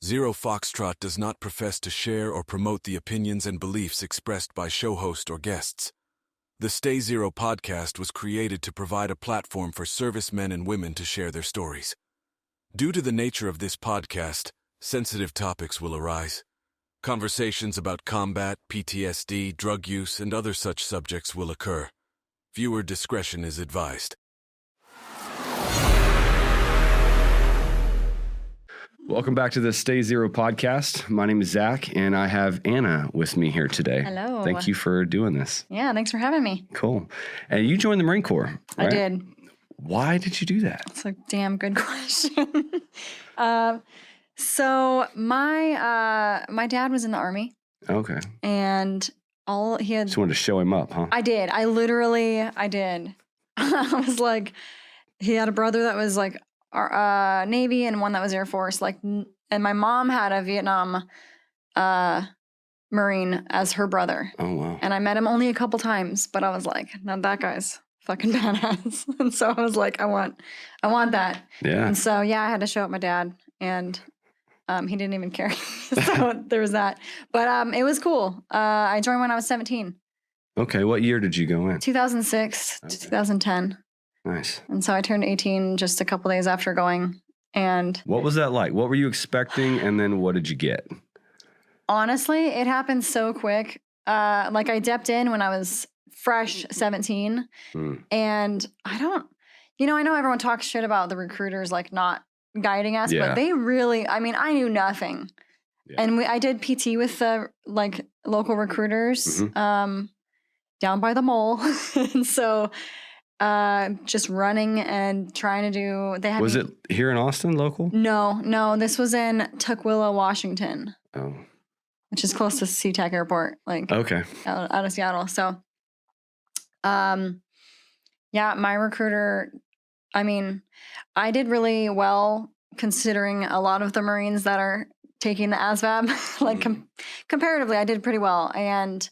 Zero Foxtrot does not profess to share or promote the opinions and beliefs expressed by show host or guests. The Stay Zero podcast was created to provide a platform for servicemen and women to share their stories. Due to the nature of this podcast, sensitive topics will arise. Conversations about combat, PTSD, drug use, and other such subjects will occur. Viewer discretion is advised. Welcome back to the Stay Zero podcast. My name is Zach, and I have Anna with me here today. Hello. Thank you for doing this. Yeah, thanks for having me. Cool. And you joined the Marine Corps, right? I did. Why did you do that? That's a damn good question. So my dad was in the Army, Okay. and he had. Just wanted to show him up, huh? I did. I did. I was like, he had a brother that was like Navy and one that was Air Force. And my mom had a Vietnam Marine as her brother. Oh, wow. And I met him only a couple times, but I was like, now that guy's fucking badass. And so I was like, I want that. Yeah. And so, yeah, I had to show up my dad, and he didn't even care. So there was that. But it was cool. I joined when I was 17. Okay. What year did you go in? 2006 to 2010. Nice. And so I turned 18 just a couple days after going. And what was that like? What were you expecting? And then what did you get? Honestly, it happened so quick. I dipped in when I was fresh 17. And I know everyone talks shit about the recruiters, like not guiding us, but they really, I knew nothing. Yeah. And I did PT with the local recruiters down by the mall. And so just running and trying to do, was it here in Austin, local? No, this was in Tukwila, Washington. Oh. Which is close to SeaTac Airport, okay. out of Seattle. So, my recruiter, I did really well considering a lot of the Marines that are taking the ASVAB. Comparatively, I did pretty well. And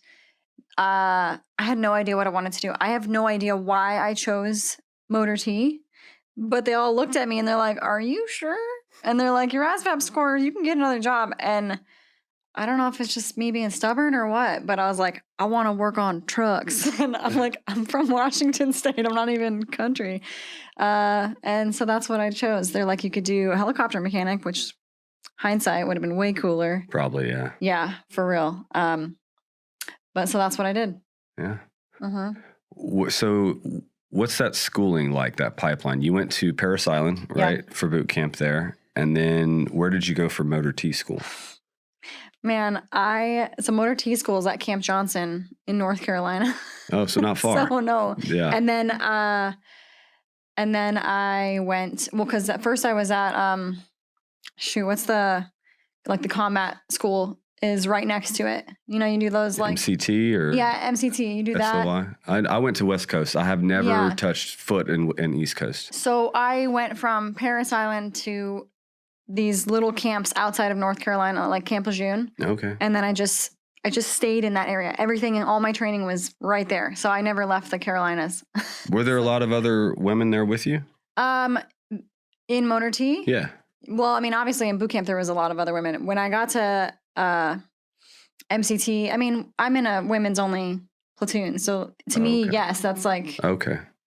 I had no idea what I wanted to do. I have no idea why I chose Motor T, but they all looked at me and they're like, "Are you sure?" And they're like, "Your ASVAB score, you can get another job." And I don't know if it's just me being stubborn or what, but I was like, I want to work on trucks. And I'm like, I'm from Washington State. I'm not even country. And so that's what I chose. They're like, you could do a helicopter mechanic, which hindsight would have been way cooler. Probably, yeah. Yeah, for real. But so that's what I did. Yeah. So what's that schooling like, that pipeline? You went to Parris Island, right, for boot camp there. And then where did you go for Motor T school? Man, so Motor T school is at Camp Johnson in North Carolina. Oh, so not far. So no. Yeah. And then I went, because at first I was at, what's the combat school is right next to it. You know, you do those MCT or? Yeah, MCT. You do that. I went to West Coast. I have never touched foot in East Coast. So I went from Parris Island to these little camps outside of North Carolina, like Camp Lejeune. Okay. And then I just stayed in that area. Everything and all my training was right there. So I never left the Carolinas. Were there a lot of other women there with you? In Motor T? Yeah. Well, obviously in boot camp there was a lot of other women. When I got to MCT, I'm in a women's only platoon. So to me, yes, that's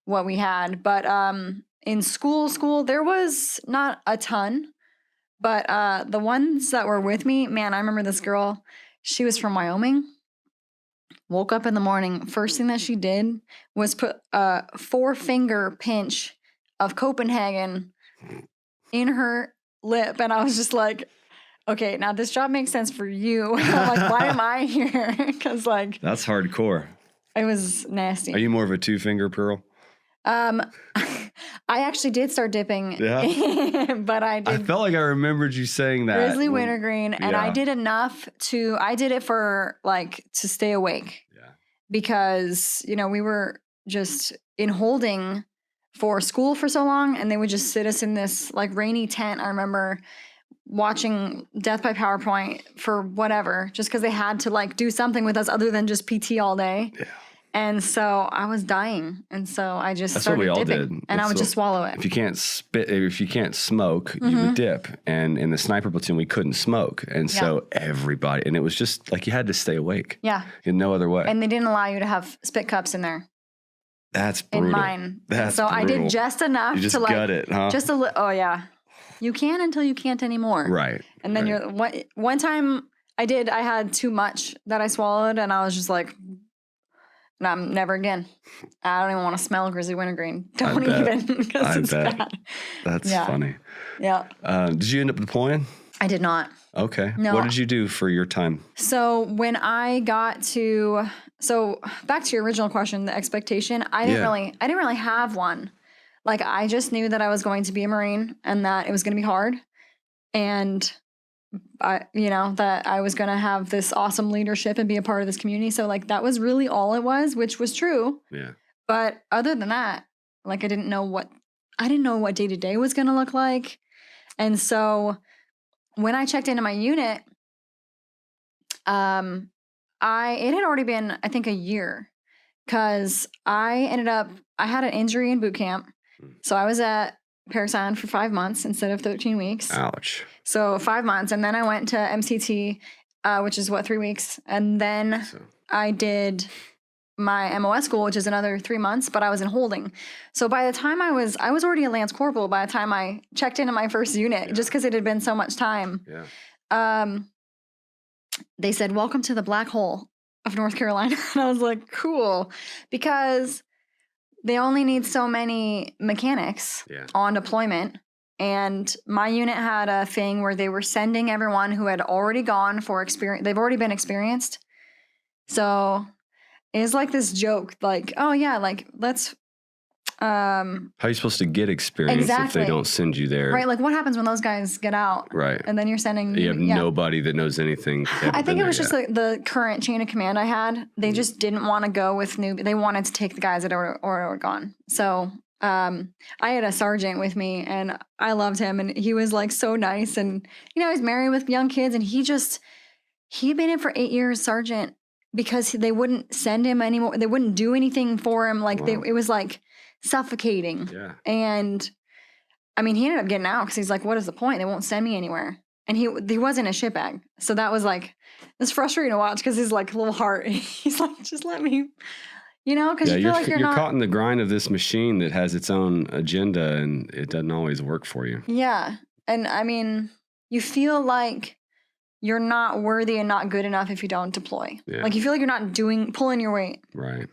what we had. But in school, there was not a ton. But the ones that were with me, man, I remember this girl. She was from Wyoming. Woke up in the morning. First thing that she did was put a 4-finger pinch of Copenhagen in her lip. And I was just like, okay, now this job makes sense for you. I'm like, why am I here? Because that's hardcore. It was nasty. Are you more of a 2-finger pearl? I actually did start dipping. Yeah. But I felt like I remembered you saying that. Grizzly wintergreen. And I did enough I did it for to stay awake. Yeah. Because, we were just in holding for school for so long, and they would just sit us in this rainy tent. I remember watching Death by PowerPoint for whatever, just because they had to do something with us other than just PT all day. Yeah. And so I was dying. And so I just That's started what we all dipping. did. And I would just swallow it. If you can't smoke, you would dip. And in the sniper platoon, we couldn't smoke. And so everybody, and it was just like you had to stay awake. Yeah. In no other way. And they didn't allow you to have spit cups in there. That's brutal. In mine. That's so brutal. I did just enough you just to like. gut it, huh? Just oh, yeah. You can until you can't anymore. Right. And then one time I had too much that I swallowed and I was just like, no, never again. I don't even want to smell grizzly wintergreen. Don't even, because it's bad. That's funny. Yeah. Did you end up deploying? I did not. Okay. No. What did you do for your time? So when I got to, back to your original question, the expectation, I didn't really have one. Like I just knew that I was going to be a Marine and that it was going to be hard. And that I was going to have this awesome leadership and be a part of this community. So like that was really all it was, which was true. Yeah. But other than that, like I didn't know what day to day was going to look like. And so when I checked into my unit, it had already been, I think, a year because I had an injury in boot camp. So I was at Paris Island for 5 months instead of 13 weeks. Ouch. So 5 months. And then I went to MCT, which is 3 weeks. And then I did my MOS school, which is another 3 months, but I was in holding. So by the time I was already a Lance Corporal by the time I checked into my first unit, just because it had been so much time. Yeah. They said, welcome to the black hole of North Carolina. And I was like, cool. Because they only need so many mechanics on deployment. And my unit had a thing where they were sending everyone who had already gone for experience. They've already been experienced. So it's like this joke, like, oh yeah, like let's. How are you supposed to get experience if they don't send you there? Right. Like what happens when those guys get out? Right. And then you're sending. You have nobody that knows anything. I think it was just the current chain of command I had. They just didn't want to go with new. They wanted to take the guys that were gone. So I had a sergeant with me and I loved him and he was like so nice and he's married with young kids and he'd been in for 8 years sergeant because they wouldn't send him anymore. They wouldn't do anything for him. Like it was like suffocating. Yeah. And I mean, he ended up getting out because he's like, what is the point? They won't send me anywhere. And he wasn't a shitbag. So that was like, it's frustrating to watch because he's like a little heart. He's like, just let me, because you feel like you're not caught in the grind of this machine that has its own agenda and it doesn't always work for you. Yeah. And I mean, you feel like you're not worthy and not good enough if you don't deploy. Yeah. Like you feel like you're not pulling your weight. Right.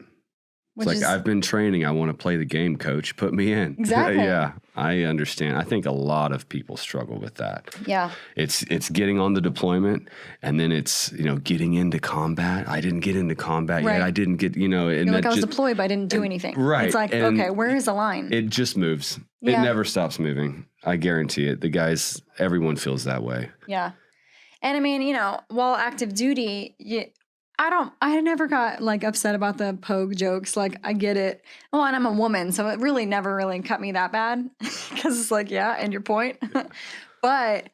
It's like, I've been training. I want to play the game, coach. Put me in. Exactly. Yeah, I understand. I think a lot of people struggle with that. Yeah. It's getting on the deployment, and then it's, getting into combat. I didn't get into combat yet. I didn't get, And you're like, I was deployed, but I didn't do anything. Right. It's like, okay, where is the line? It just moves. Yeah. It never stops moving. I guarantee it. The guys, everyone feels that way. Yeah. And I mean, while active duty, I never got like upset about the pogue jokes. Like I get it. Well, and I'm a woman, so it really never really cut me that bad because it's like, yeah, and your point. But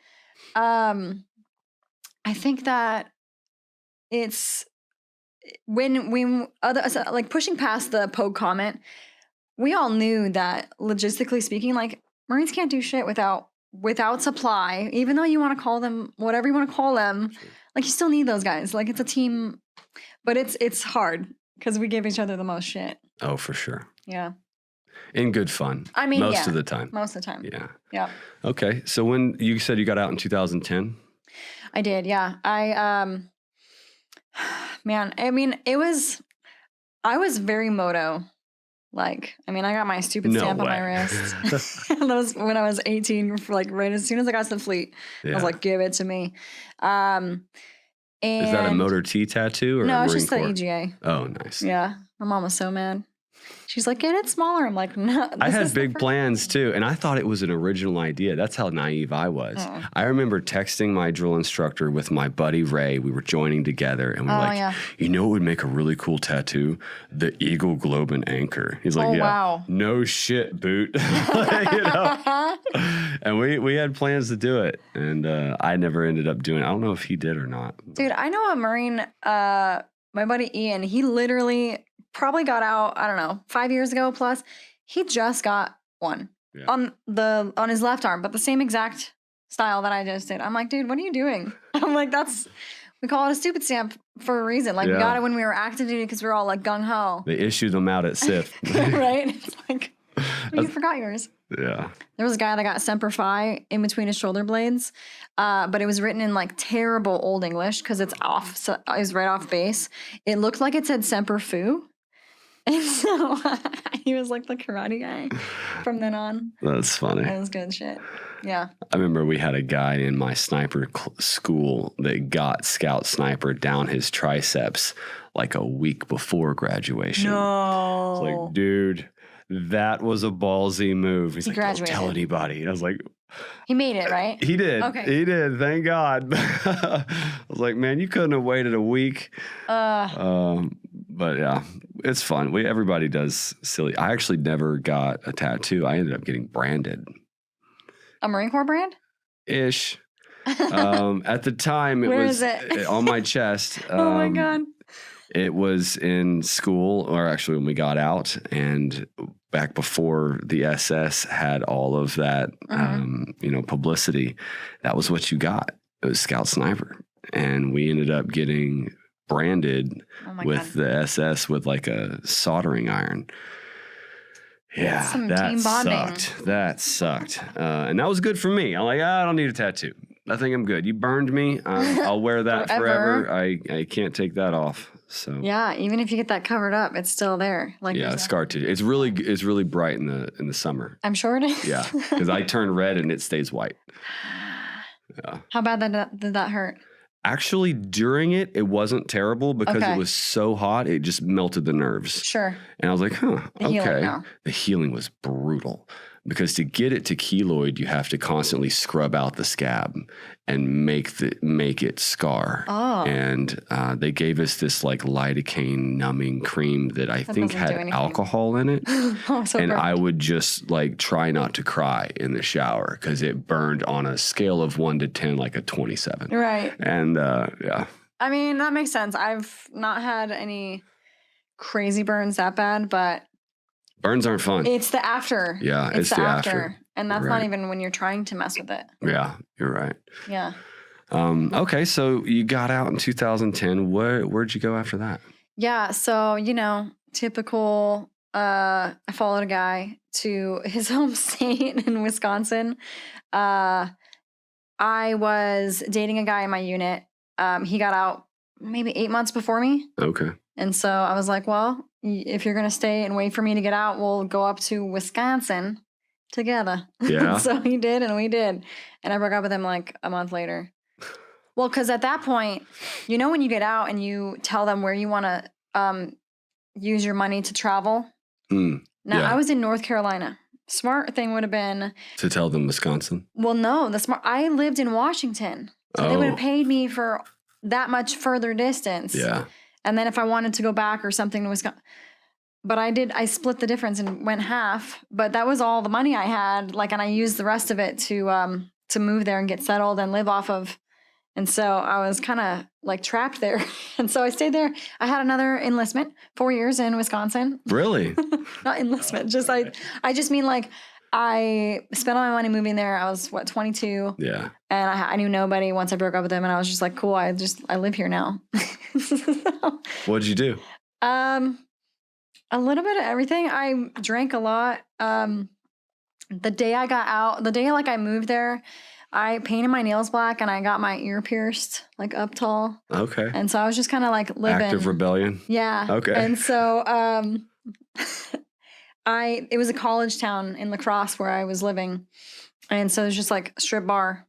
I think that it's when we like pushing past the pogue comment, we all knew that logistically speaking, like Marines can't do shit without supply, even though you want to call them whatever you want to call them. Sure. Like you still need those guys. Like it's a team. But it's hard because we give each other the most shit. Oh, for sure. Yeah. In good fun. I mean, most of the time. Most of the time. Yeah. Yeah. Okay. So when you said you got out in 2010? I did. Yeah. Man, I mean, I was very moto. Like, I mean, I got my stupid stamp on my wrist. That was when I was 18, like right as soon as I got to the fleet. Yeah. I was like, give it to me. Is that a motor T tattoo or no? A It's Marine just Corps? the EGA. Oh, nice. Yeah, my mom was so mad. She's like, get it smaller. I'm like, no. I had big plans too, and I thought it was an original idea. That's how naive I was. I remember texting my drill instructor with my buddy Ray. We were joining together, and we were like, you know what would make a really cool tattoo? The Eagle Globe and Anchor. He's like, wow. No shit, boot. And we had plans to do it, and I never ended up doing it. I don't know if he did or not. Dude, I know a Marine, my buddy Ian, he literally probably got out, I don't know, 5 years ago plus. He just got one on his left arm, but the same exact style that I just did. I'm like, dude, what are you doing? I'm like, we call it a stupid stamp for a reason. Like we got it when we were active duty because we were all like gung ho. They issued them out at SIF. Right? It's like, you forgot yours. Yeah. There was a guy that got Semper Fi in between his shoulder blades, but it was written in like terrible old English because it's off. So it was right off base. It looked like it said Semper Fu. And so he was like the karate guy from then on. That's funny. That was good shit. Yeah. I remember we had a guy in my sniper school that got Scout Sniper down his triceps like a week before graduation. No. It's like, dude, that was a ballsy move. He's like, graduated. Don't tell anybody. And I was like, he made it, right? He did. Okay. He did. Thank God. I was like, man, you couldn't have waited a week. But yeah, it's fun. Everybody does silly. I actually never got a tattoo. I ended up getting branded. A Marine Corps brand? Ish. At the time, Where is it? On my chest. Oh my God. It was in school, or actually when we got out, and back before the SS had all of that, publicity. That was what you got. It was Scout Sniper, and we ended up getting branded with the SS with like a soldering iron. Yeah, that sucked. That sucked. And that was good for me. I'm like, I don't need a tattoo. I think I'm good. You burned me. I'll wear that forever. I can't take that off. So yeah, even if you get that covered up, it's still there. Like scar tissue. It's really bright in the summer. I'm sure it is. Yeah, because I turn red and it stays white. Yeah. How bad did that hurt? Actually, during it wasn't terrible because it was so hot. It just melted the nerves. Sure. And I was like, The healing was brutal because to get it to keloid, you have to constantly scrub out the scab and make it scar. Oh. And they gave us this like lidocaine numbing cream that I think had alcohol in it. Oh, so and perfect. I would just like try not to cry in the shower because it burned on a scale of 1 to 10, like a 27. Right. And yeah. I mean, that makes sense. I've not had any crazy burns that bad, but burns aren't fun. It's the after. Yeah, it's the after. And that's not even when you're trying to mess with it. Yeah, you're right. Yeah. Okay, so you got out in 2010. Where'd you go after that? Yeah, so, typical, I followed a guy to his home state in Wisconsin. I was dating a guy in my unit. He got out maybe 8 months before me. Okay. And so I was like, well, if you're going to stay and wait for me to get out, we'll go up to Wisconsin together. Yeah. So he did and we did. And I broke up with him like a month later. Well, because at that point, when you get out and you tell them where you want to use your money to travel. I was in North Carolina. Smart thing would have been to tell them Wisconsin. Well, no, I lived in Washington. So they would have paid me for that much further distance. Yeah. And then if I wanted to go back or something to Wisconsin. But I split the difference and went half. But that was all the money I had. And I used the rest of it to move there and get settled and live off of. And so I was kind of trapped there. And so I stayed there. I had another enlistment, 4 years in Wisconsin. Really? Not enlistment. Just I just mean I spent all my money moving there. I was 22. Yeah. And I knew nobody once I broke up with him. And I was just like, cool. I live here now. What did you do? A little bit of everything. I drank a lot. The day I got out, the day I moved there, I painted my nails black and I got my ear pierced up tall. Okay. And so I was just kind of living. Active rebellion. Yeah. Okay. And so it was a college town in La Crosse where I was living. And so it was just a strip bar.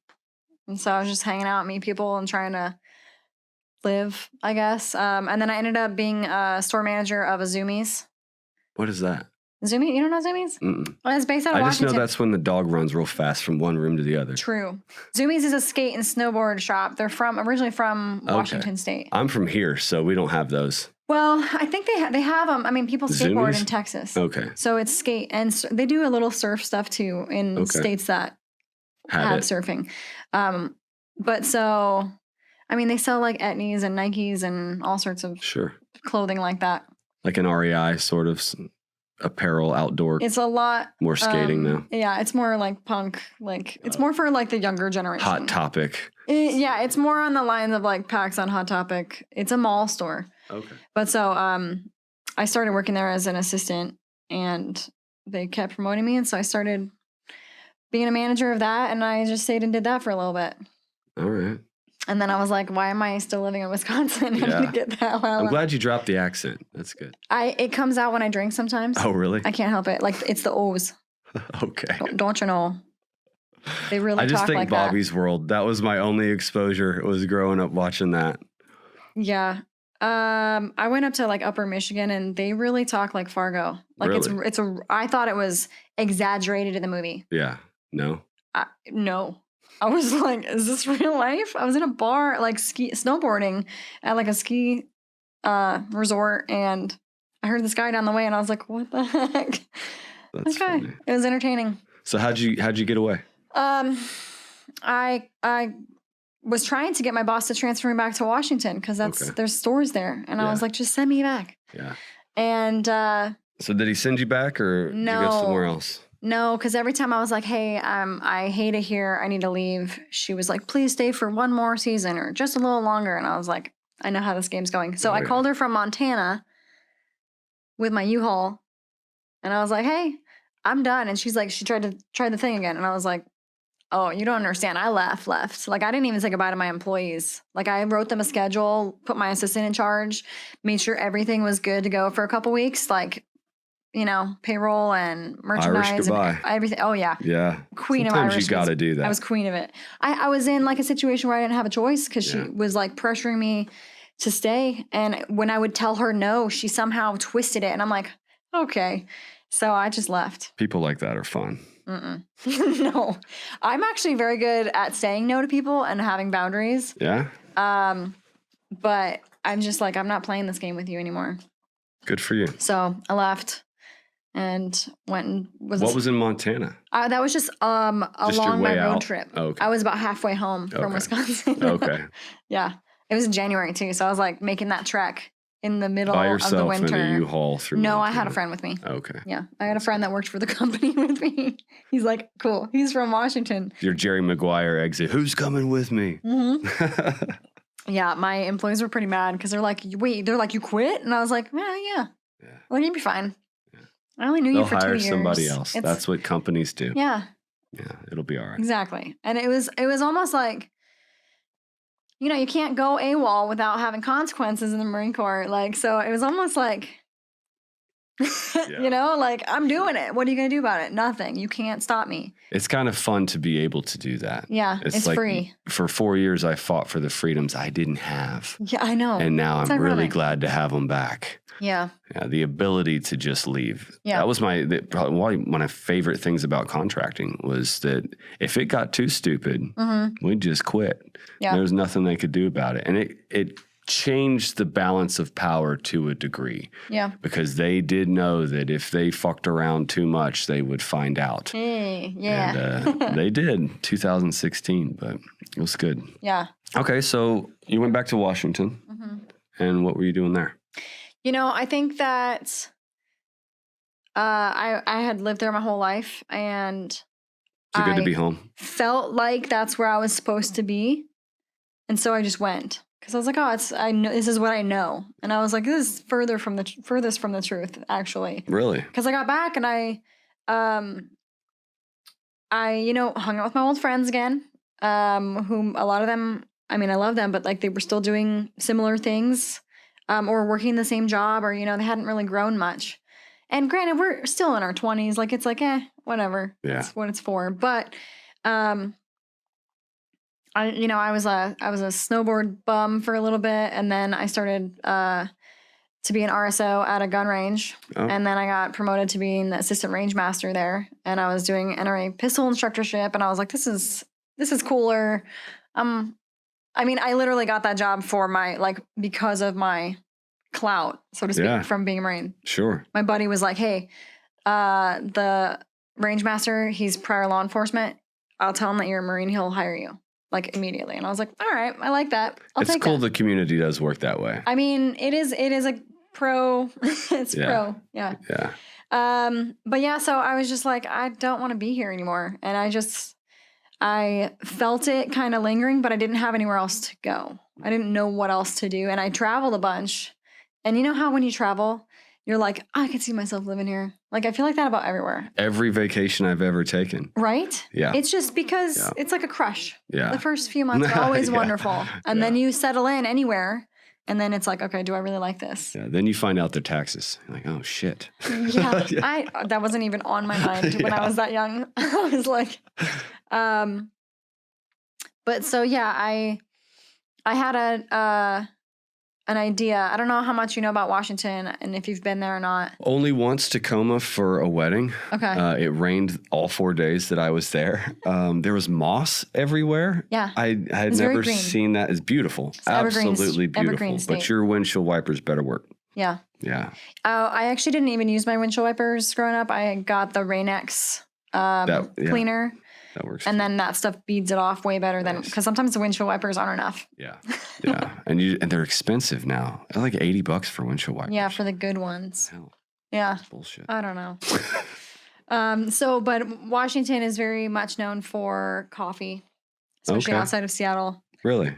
And so I was just hanging out, meet people and trying to live, I guess. And then I ended up being a store manager of a Zoomies. What is that? Zoomies? You don't know Zoomies? Mm-mm. Well, it's based out of Washington. I just know that's when the dog runs real fast from one room to the other. True. Zoomies is a skate and snowboard shop. They're originally from Washington State. I'm from here, so we don't have those. Well, I think they have them. I mean, people skateboard in Texas. Okay. So it's skate, and they do a little surf stuff too in states that have surfing. But so, I mean, they sell Etnies and Nikes and all sorts of clothing like that. Like an REI sort of apparel outdoor. It's a lot more skating now. Yeah, it's more like punk. Like it's more for like the younger generation. Hot Topic. Yeah, it's more on the lines of like PAX on Hot Topic. It's a mall store. Okay. But so I started working there as an assistant, and they kept promoting me, and so I started being a manager of that, and I just stayed and did that for a little bit. All right. And then I was like, why am I still living in Wisconsin? Yeah. I need to get that while I'm glad you dropped the accent. That's good. It comes out when I drink sometimes. Oh, really? I can't help it. Like, it's the O's. Okay. Don't you know? They really I just talk think like Bobby's World. That was my only exposure. Was growing up watching that. Yeah. I went up to like Upper Michigan, and they really talk like Fargo. Like Really? I thought it was exaggerated in the movie. Yeah. No. No. I was like, is this real life? I was in a bar, like snowboarding at like a ski resort, and I heard this guy down the way, and I was like, what the heck? That's okay. funny. It was entertaining. So how'd you get away? I was trying to get my boss to transfer me back to Washington because there's stores there, and I was like, just send me back. Yeah. And so did he send you back, or did you go somewhere else? No, because every time I was like, hey, I hate it here, I need to leave, she was like, please stay for one more season or just a little longer. And I was like, I know how this game's going. So I called her from Montana with my U-Haul, and I was like, hey, I'm done. And she's like, she tried the thing again. And I was like, oh, you don't understand. I left. Like, I didn't even say goodbye to my employees. Like, I wrote them a schedule, put my assistant in charge, made sure everything was good to go for a couple weeks. Like, you know, payroll and merchandise and everything. Oh, yeah. Yeah. Queen Sometimes of Irish. You got to do that. I was queen of it. I was in like a situation where I didn't have a choice because she was like pressuring me to stay. And when I would tell her no, she somehow twisted it. And I'm like, okay. So I just left. People like that are fun. No. I'm actually very good at saying no to people and having boundaries. Yeah. But I'm just like, I'm not playing this game with you anymore. Good for you. So I left. And went and What was in Montana? That was just along my road trip. Oh, okay. I was about halfway home from Wisconsin. Okay. Yeah. It was in January too, so I was like making that trek in the middle by of the yourself winter. In a U-Haul through No, Montana. I had a friend with me. Okay. Yeah. I had a friend that worked for the company with me. He's like, cool. He's from Washington. Your Jerry Maguire exit. Who's coming with me? Mm-hmm. Yeah, my employees were pretty mad because they're like, wait, you quit? And I was like, yeah. Well, you'd be fine. I only knew you for 2 years. They'll hire somebody else. That's what companies do. Yeah. Yeah, it'll be all right. Exactly. And it was almost like, you know, you can't go AWOL without having consequences in the Marine Corps. Like, so it was almost like, you know, like, I'm doing it. What are you going to do about it? Nothing. You can't stop me. It's kind of fun to be able to do that. Yeah, it's like free. For 4 years, I fought for the freedoms I didn't have. Yeah, I know. And now I'm really glad to have them back. Yeah. Yeah, the ability to just leave. Yeah. That was probably one of my favorite things about contracting was that if it got too stupid, we'd just quit. Yeah. There was nothing they could do about it. And it changed the balance of power to a degree. Yeah. Because they did know that if they fucked around too much, they would find out. Hey, yeah. And they did, 2016, but it was good. Yeah. Okay, so you went back to Washington, and what were you doing there? You know, I think that I had lived there my whole life, and Is it good to be home? Felt like that's where I was supposed to be, and so I just went because I was like, "Oh, I know this is what I know," and I was like, "This is furthest from the truth, actually." Really? Because I got back and I hung out with my old friends again, whom a lot of them, I mean, I love them, but like they were still doing similar things. Or working the same job, or, you know, they hadn't really grown much. And granted, we're still in our 20s. Like, it's like, whatever. Yeah. That's what it's for. But, I was a snowboard bum for a little bit. And then I started to be an RSO at a gun range. Oh. And then I got promoted to being the assistant range master there. And I was doing NRA pistol instructorship. And I was like, this is cooler. I mean, I literally got that job because of my clout, so to speak, from being a Marine. Sure. My buddy was like, hey, the range master, he's prior law enforcement. I'll tell him that you're a Marine. He'll hire you like immediately. And I was like, all right, I like that. It's cool. The community does work that way. I mean, it is a pro. It's pro. Yeah. Yeah. But yeah, so I was just like, I don't want to be here anymore. And I felt it kind of lingering, but I didn't have anywhere else to go. I didn't know what else to do. And I traveled a bunch. And you know how when you travel, you're like, I could see myself living here. Like, I feel like that about everywhere. Every vacation I've ever taken. Right? Yeah. It's just because it's like a crush. Yeah. The first few months are always wonderful. And then you settle in anywhere. And then it's like, okay, do I really like this? Yeah. Then you find out the taxes. You're like, oh, shit. Yeah. That wasn't even on my mind when I was that young. I was like, but so, yeah, I had an idea. I don't know how much you know about Washington and if you've been there or not. Only once Tacoma for a wedding. Okay. It rained all 4 days that I was there. There was moss everywhere. Yeah. I had never seen that. It's beautiful. It's absolutely beautiful. But your windshield wipers better work. Yeah. Yeah. I actually didn't even use my windshield wipers growing up. I got the Rain-X cleaner. That works. And then that stuff beads it off way better than, because sometimes the windshield wipers aren't enough. Yeah. Yeah. and they're expensive now. They're like $80 for windshield wipers. Yeah, for the good ones. Hell, yeah. that's bullshit. I don't know. But Washington is very much known for coffee, especially outside of Seattle. Really?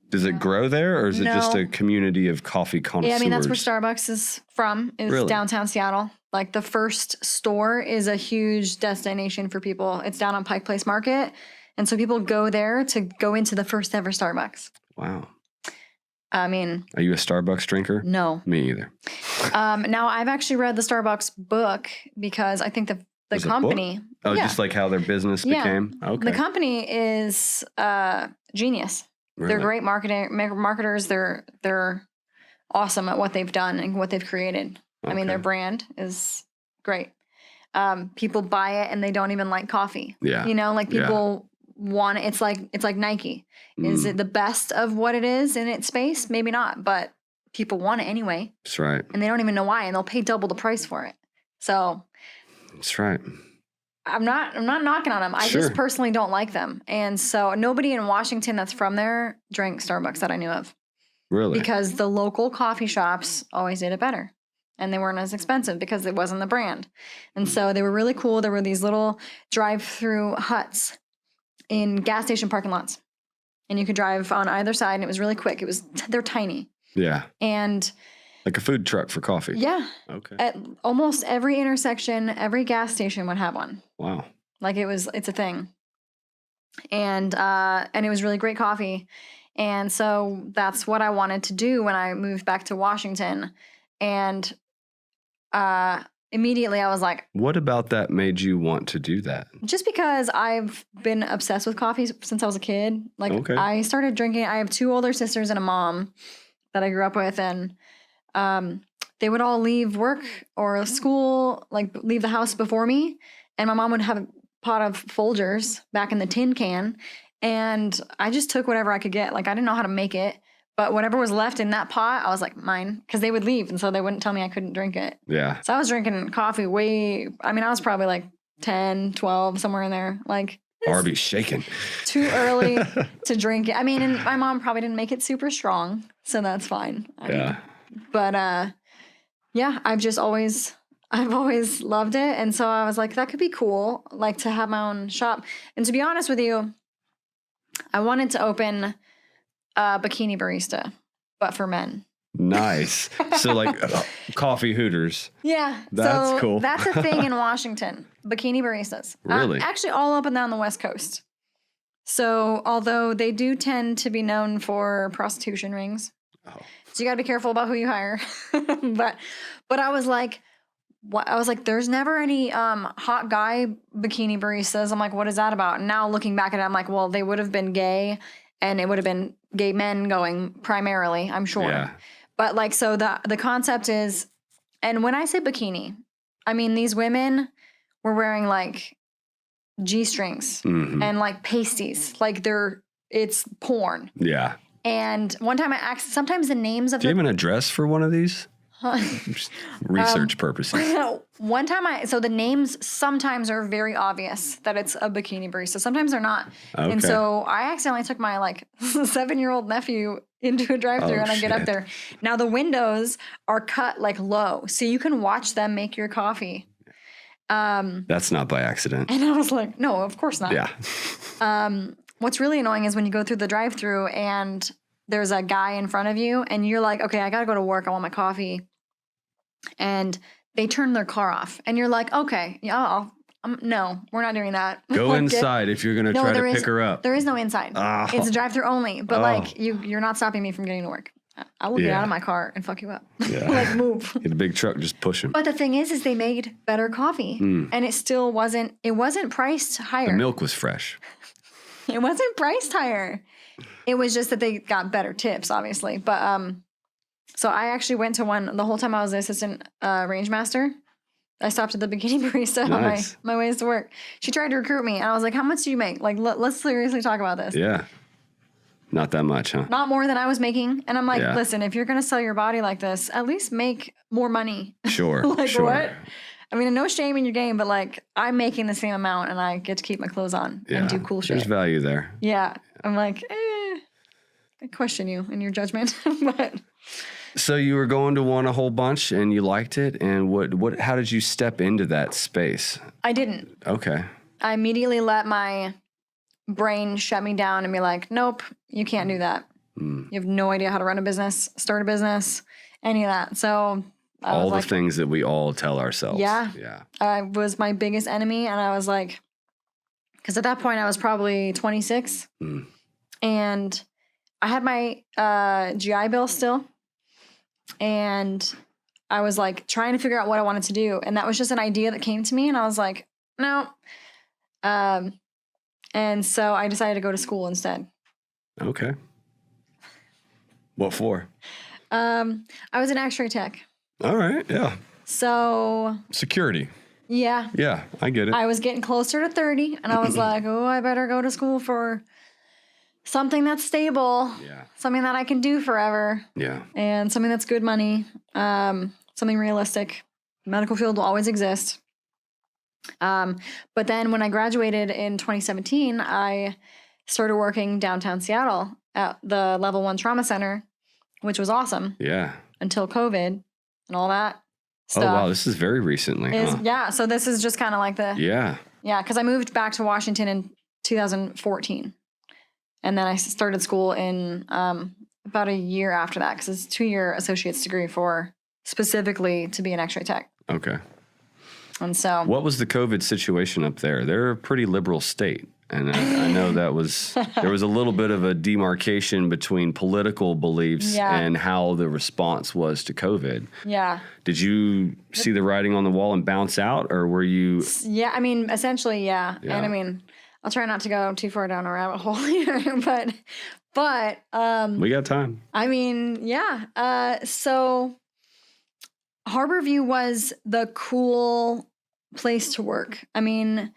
Does it grow there, or is it just a community of coffee connoisseurs? Yeah, I mean, that's where Starbucks is from, downtown Seattle. Like, the first store is a huge destination for people. It's down on Pike Place Market. And so people go there to go into the first ever Starbucks. Wow. I mean... Are you a Starbucks drinker? No. Me either. Now, I've actually read the Starbucks book because I think the company... Oh, just like how their business became? Okay. The company is genius. Really? They're great marketers. They're awesome at what they've done and what they've created. Okay. I mean, their brand is great. People buy it and they don't even like coffee. Yeah. You know, like people want it. It's like Nike. Is it the best of what it is in its space? Maybe not, but people want it anyway. That's right. And they don't even know why, and they'll pay double the price for it. So that's right. I'm not knocking on them. I just personally don't like them. And so nobody in Washington that's from there drank Starbucks that I knew of. Really? Because the local coffee shops always did it better. And they weren't as expensive because it wasn't the brand. And so they were really cool. There were these little drive-through huts in gas station parking lots. And you could drive on either side, and it was really quick. They're tiny. Yeah. And... like a food truck for coffee? Yeah. Okay. At almost every intersection, every gas station would have one. Wow. Like it's a thing. And it was really great coffee. And so that's what I wanted to do when I moved back to Washington. And immediately I was like... What about that made you want to do that? Just because I've been obsessed with coffee since I was a kid. Like, I started drinking... I have 2 older sisters and a mom that I grew up with, and... they would all leave work or school, like leave the house before me. And my mom would have a pot of Folgers back in the tin can. And I just took whatever I could get. Like, I didn't know how to make it, but whatever was left in that pot, I was like, mine. Because they would leave. And so they wouldn't tell me I couldn't drink it. Yeah. So I was drinking coffee I was probably like 10, 12, somewhere in there. Like, Arby's shaking. Too early to drink it. I mean, and my mom probably didn't make it super strong. So that's fine. I mean, but, I've always loved it. And so I was like, that could be cool, like to have my own shop. And to be honest with you, I wanted to open a bikini barista, but for men. Nice. So like coffee hooters. Yeah. That's cool. That's a thing in Washington, bikini baristas. Really? Actually all up and down the West Coast. So although they do tend to be known for prostitution rings. Oh. So you got to be careful about who you hire. but I was like, there's never any hot guy bikini baristas. I'm like, what is that about? And now looking back at it, I'm like, well, they would have been gay, and it would have been gay men going primarily, I'm sure. Yeah. But like, so the concept is, and when I say bikini, I mean these women were wearing like G-strings and like pasties, like it's porn. Yeah. And one time I asked, sometimes the names of... Do you have an address for one of these? Just research purposes. One time so the names sometimes are very obvious that it's a bikini barista. Sometimes they're not. Okay. And so I accidentally took my 7-year-old nephew into a drive-thru and I get up there. Now the windows are cut low, so you can watch them make your coffee. That's not by accident. And I was like, no, of course not. Yeah. What's really annoying is when you go through the drive-thru and there's a guy in front of you and you're like, okay, I got to go to work. I want my coffee. And they turn their car off. And you're like, okay, yeah, no, we're not doing that. Go inside if you're going to try to pick her up. There is no inside. Oh. It's a drive-thru only. But you're not stopping me from getting to work. I will get out of my car and fuck you up. Yeah. Move. Get a big truck, just push him. But the thing is they made better coffee. And it still wasn't priced higher. The milk was fresh. It wasn't priced higher. It was just that they got better tips, obviously. But so I actually went to one the whole time I was the assistant range master. I stopped at the bikini barista on my ways to work. She tried to recruit me, and I was like, "How much do you make? Let's seriously talk about this." Yeah, not that much, huh? Not more than I was making. And I'm like, "Listen, if you're gonna sell your body like this, at least make more money." Sure. Sure. What? I mean, no shame in your game, but I'm making the same amount, and I get to keep my clothes on and do cool shit. There's value there. Yeah, I'm like, I question you in your judgment, but. So you were going to one a whole bunch and you liked it, and how did you step into that space? I didn't. Okay. I immediately let my brain shut me down and be like, nope, you can't do that. You have no idea how to run a business, start a business, any of that. So all the things that we all tell ourselves. Yeah. Yeah. I was my biggest enemy, and I was like, because at that point I was probably 26 and I had my GI Bill still. And I was trying to figure out what I wanted to do. And that was just an idea that came to me. And I was like, no. And so I decided to go to school instead. Okay. What for? I was an X-ray tech. All right. Yeah. So. Security. Yeah. Yeah, I get it. I was getting closer to 30. And I was like, oh, I better go to school for something that's stable. Yeah. Something that I can do forever. Yeah. And something that's good money. Something realistic. Medical field will always exist. But then when I graduated in 2017, I started working downtown Seattle at the Level 1 Trauma Center, which was awesome. Yeah. Until COVID and all that stuff. Oh, wow. This is very recently. Yeah. So this is just kind of like the. Yeah. Yeah. Because I moved back to Washington in 2014. And then I started school in about a year after that, because it's a 2-year associate's degree specifically to be an X-ray tech. Okay. And so. What was the COVID situation up there? They're a pretty liberal state. And I know there was a little bit of a demarcation between political beliefs and how the response was to COVID. Yeah. Did you see the writing on the wall and bounce out, or were you? Yeah, I mean, essentially, yeah. And I mean, I'll try not to go too far down a rabbit hole here, but we got time. I mean, yeah. So Harborview was the cool place to work. I mean,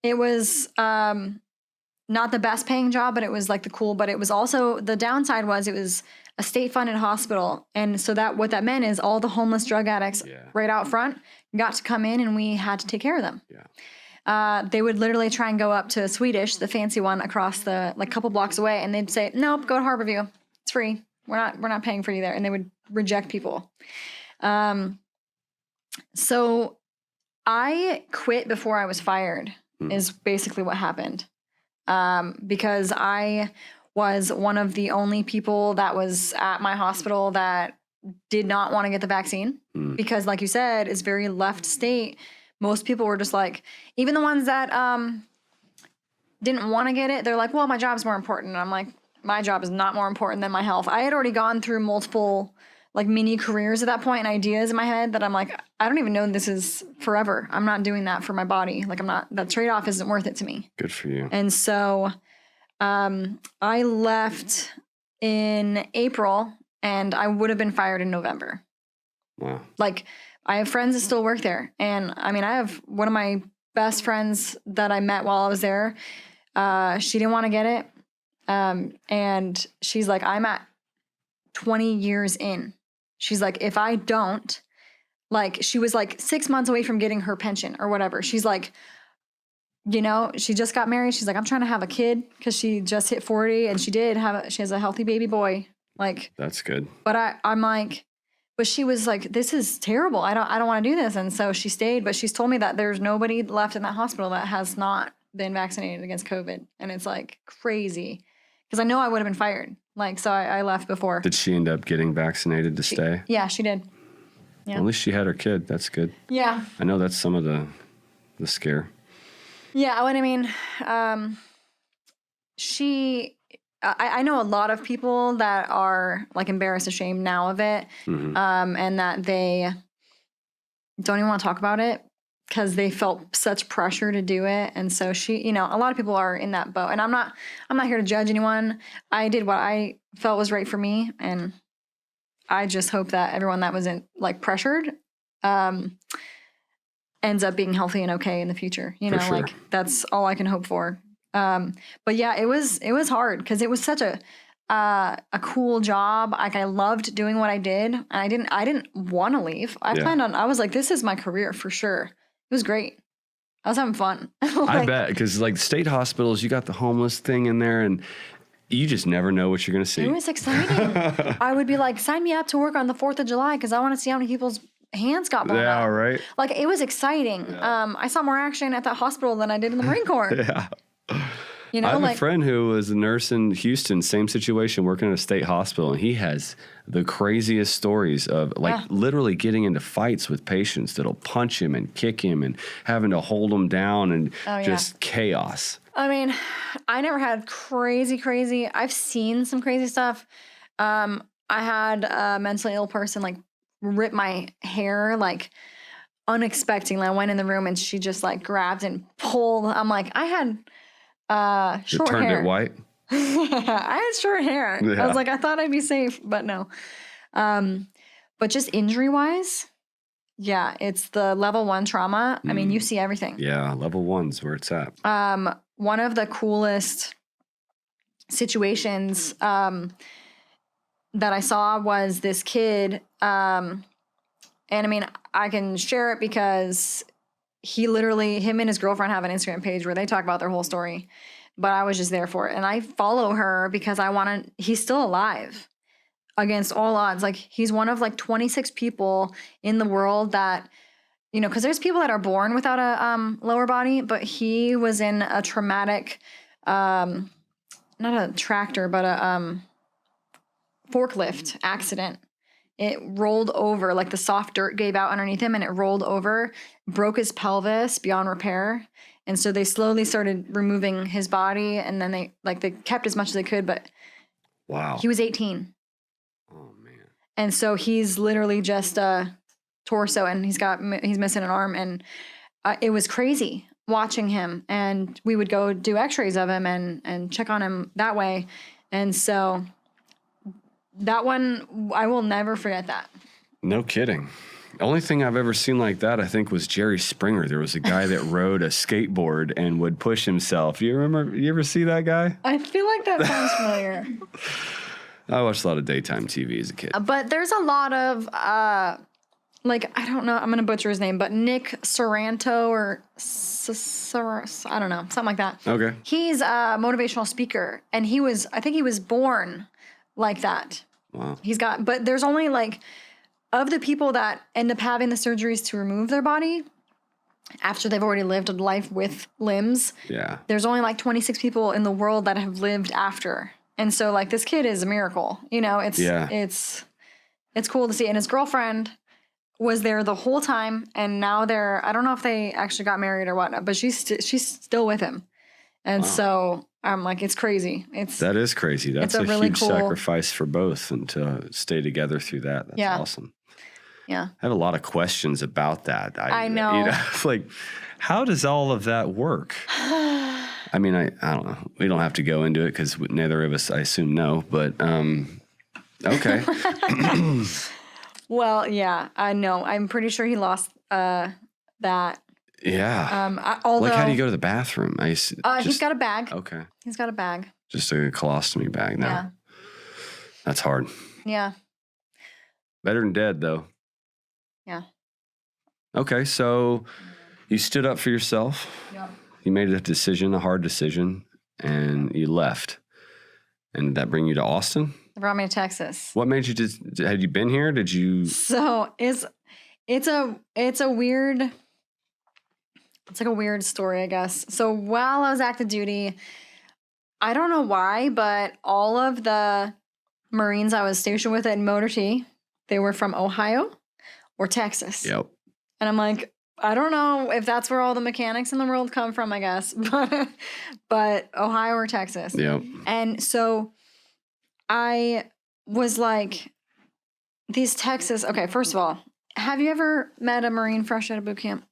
it was not the best paying job, but it was the cool. But it was also, the downside was it was a state funded hospital, and so what that meant is all the homeless drug addicts right out front got to come in, and we had to take care of them. Yeah. They would literally try and go up to Swedish, the fancy one across the couple blocks away, and they'd say, "Nope, go to Harborview. It's free. We're not paying for you there." And they would reject people. So I quit before I was fired. Is basically what happened. Because I was one of the only people that was at my hospital that did not want to get the vaccine. Because, like you said, it's very left state. Most people were just even the ones that didn't want to get it, they're like, well, my job's more important. And I'm like, my job is not more important than my health. I had already gone through multiple mini careers at that point and ideas in my head that I'm like, I don't even know this is forever. I'm not doing that for my body. That trade-off isn't worth it to me. Good for you. And so I left in April, and I would have been fired in November. Wow. I have friends that still work there. And I mean, I have one of my best friends that I met while I was there. She didn't want to get it. And she's like, I'm at 20 years in. She's like, if I don't, like, she was like 6 months away from getting her pension or whatever. She's like, you know, she just got married. She's like, I'm trying to have a kid because she just hit 40 and she has a healthy baby boy. Like, that's good. But I'm like, but she was like, this is terrible. I don't want to do this. And so she stayed, but she's told me that there's nobody left in that hospital that has not been vaccinated against COVID. And it's like crazy because I know I would have been fired. Like, so I left before. Did she end up getting vaccinated to stay? Yeah, she did. Yeah. Well, at least she had her kid. That's good. Yeah. I know that's some of the scare. Yeah, what I mean, I know a lot of people that are like embarrassed, ashamed now of it, and that they don't even want to talk about it because they felt such pressure to do it. And so she, you know, a lot of people are in that boat. And I'm not here to judge anyone. I did what I felt was right for me, and I just hope that everyone that wasn't like pressured ends up being healthy and okay in the future. You know, like that's all I can hope for. But yeah, it was hard because it was such a cool job. Like I loved doing what I did, and I didn't want to leave. I was like, this is my career for sure. It was great. I was having fun. Like, I bet, because like state hospitals, you got the homeless thing in there, and you just never know what you're going to see. It was exciting. I would be like, sign me up to work on the 4th of July because I want to see how many people's hands got blown up. Yeah, right. Like it was exciting. Yeah. I saw more action at that hospital than I did in the Marine Corps. Yeah. You know, I have a friend who was a nurse in Houston, same situation, working at a state hospital, and he has the craziest stories of like literally getting into fights with patients that'll punch him and kick him and having to hold him down and just chaos. I mean, I never had crazy. I've seen some crazy stuff. I had a mentally ill person like rip my hair like unexpectedly. I went in the room and she just like grabbed and pulled. I'm like, I had short hair. Turned it white? I had short hair. Yeah. I was like, I thought I'd be safe, but no. But just injury-wise, yeah, it's the level 1 trauma. I mean, you see everything. Yeah, level 1's where it's at. One of the coolest situations that I saw was this kid, and I mean, I can share it because him and his girlfriend have an Instagram page where they talk about their whole story, but I was just there for it. And I follow her because he's still alive against all odds. Like he's one of like 26 people in the world that, you know, cause there's people that are born without a lower body, but he was in a traumatic, not a tractor, but a forklift accident. It rolled over, like the soft dirt gave out underneath him and it rolled over, broke his pelvis beyond repair. And so they slowly started removing his body, and then they kept as much as they could, but wow, he was 18. Oh man. And so he's literally just a torso, and he's missing an arm, and it was crazy watching him. And we would go do x-rays of him and check on him that way. And so that one, I will never forget that. No kidding. The only thing I've ever seen like that, I think, was Jerry Springer. There was a guy that rode a skateboard and would push himself. You ever see that guy? I feel like that sounds familiar. I watched a lot of daytime TV as a kid. But there's a lot of, I don't know, I'm going to butcher his name, but Nick Sorrento or I don't know, something like that. Okay. He's a motivational speaker, and I think he was born like that. Wow. But there's only of the people that end up having the surgeries to remove their body after they've already lived a life with limbs. Yeah. There's only 26 people in the world that have lived after. And so this kid is a miracle. You know, it's cool to see. And his girlfriend was there the whole time, and now I don't know if they actually got married or whatnot, but she's still with him. And so I'm like, it's crazy. That is crazy. That's a really huge sacrifice for both, and to stay together through that. That's awesome. Yeah. I have a lot of questions about that. I know. You know, how does all of that work? I mean, I don't know. We don't have to go into it because neither of us, I assume, know. But okay. Well, yeah, I know. I'm pretty sure he lost that. Yeah. Although, how do you go to the bathroom? he's got a bag. Okay. He's got a bag. Just a colostomy bag now. Yeah. That's hard. Yeah. Better than dead, though. Yeah. Okay, so you stood up for yourself. Yep. You made a decision, a hard decision, and you left. And did that bring you to Austin? It brought me to Texas. What made you had you been here? Did you? So it's a weird, it's like a weird story, I guess. So while I was active duty, I don't know why, but all of the Marines I was stationed with at Motor T, they were from Ohio or Texas. Yep. And I'm like, I don't know if that's where all the mechanics in the world come from, I guess, but Ohio or Texas. Yep. And so I was like, these Texas, okay, first of all, have you ever met a Marine fresh out of boot camp?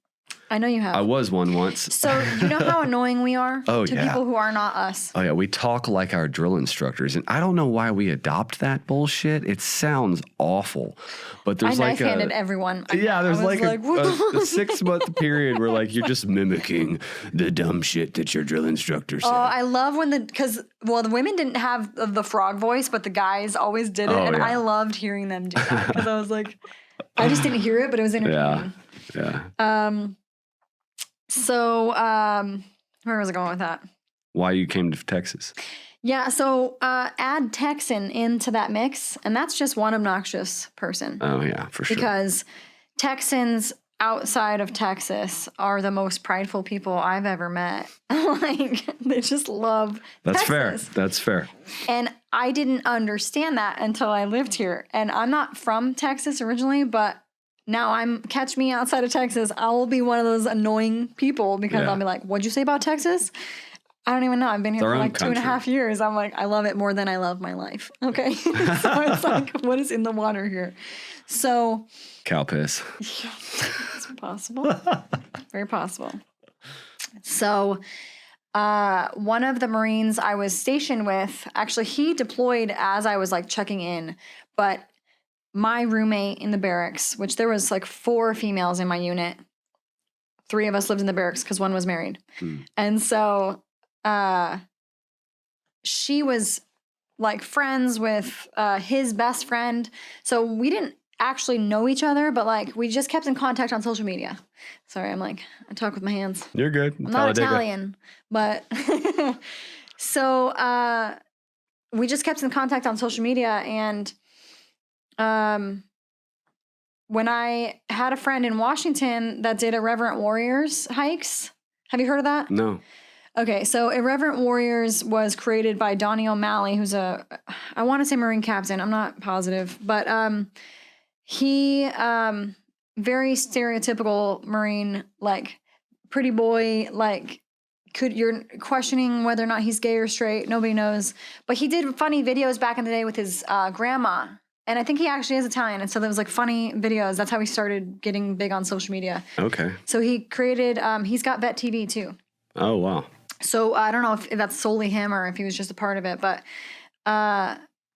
I know you have. I was one once. So you know how annoying we are to yeah. people who are not us? Oh, yeah. We talk like our drill instructors. And I don't know why we adopt that bullshit. It sounds awful. But there's I knife-handed everyone. There's like a 6-month period where like you're just mimicking the dumb shit that your drill instructor said. Oh, I love when the women didn't have the frog voice, but the guys always did it. I loved hearing them do that because I was like, I just didn't hear it, but it was entertaining. Yeah. So, where was I going with that? Why you came to Texas? Yeah, so add Texan into that mix, and that's just one obnoxious person. Oh, yeah, for sure. Because Texans outside of Texas are the most prideful people I've ever met. Like, they just love Texas. That's fair. And I didn't understand that until I lived here. And I'm not from Texas originally, but now catch me outside of Texas, I will be one of those annoying people because I'll be like, what'd you say about Texas? I don't even know. I've been here for like 2.5 years. I'm like, I love it more than I love my life. Okay. So it's like, what is in the water here? So. Cow piss. Yeah, it's possible. Very possible. So one of the Marines I was stationed with, actually he deployed as I was like checking in, but my roommate in the barracks, which there was like 4 females in my unit. 3 of us lived in the barracks because 1 was married. And so she was like friends with his best friend. So we didn't actually know each other, but like we just kept in contact on social media. Sorry, I talk with my hands. You're good. I'm not Italian, but so we just kept in contact on social media. And when I had a friend in Washington that did Irreverent Warriors hikes, have you heard of that? No. Okay, so Irreverent Warriors was created by Donnie O'Malley, who's I want to say Marine captain, I'm not positive, but he, very stereotypical Marine, like pretty boy, like you're questioning whether or not he's gay or straight, nobody knows, but he did funny videos back in the day with his grandma. And I think he actually is Italian. And so there was like funny videos. That's how he started getting big on social media. Okay. So he created, he's got Vet TV too. Oh, wow. So I don't know if that's solely him or if he was just a part of it. But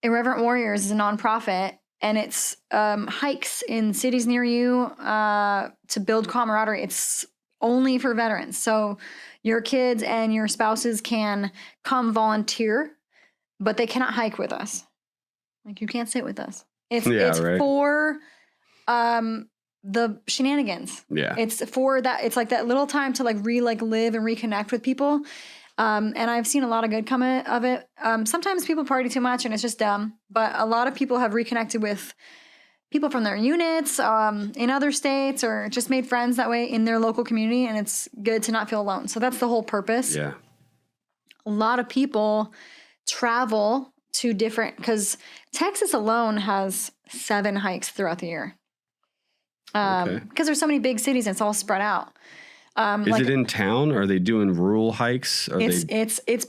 Irreverent Warriors is a nonprofit. And it's hikes in cities near you to build camaraderie. It's only for veterans. So your kids and your spouses can come volunteer, but they cannot hike with us. Like, you can't sit with us. It's for the shenanigans. Yeah. It's for that. It's like that little time to live and reconnect with people. And I've seen a lot of good come of it. Sometimes people party too much and it's just dumb. But a lot of people have reconnected with people from their units in other states or just made friends that way in their local community. And it's good to not feel alone. So that's the whole purpose. Yeah. A lot of people travel to different, because Texas alone has 7 hikes throughout the year. Because there's so many big cities and it's all spread out. Is it in town? Are they doing rural hikes? It's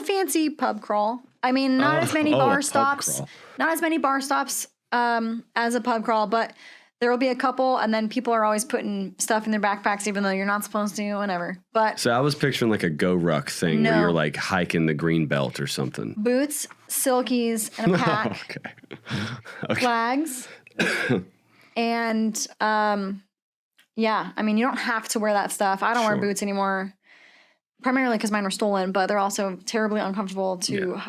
fancy pub crawl. I mean, not as many bar stops. Not as many bar stops as a pub crawl, but there will be a couple, and then people are always putting stuff in their backpacks, even though you're not supposed to, whatever. But so I was picturing like a Go Ruck thing where you're like hiking the green belt or something. Boots, silkies, and a pack. Okay. Flags. And yeah, I mean, you don't have to wear that stuff. I don't wear boots anymore, primarily because mine were stolen, but they're also terribly uncomfortable to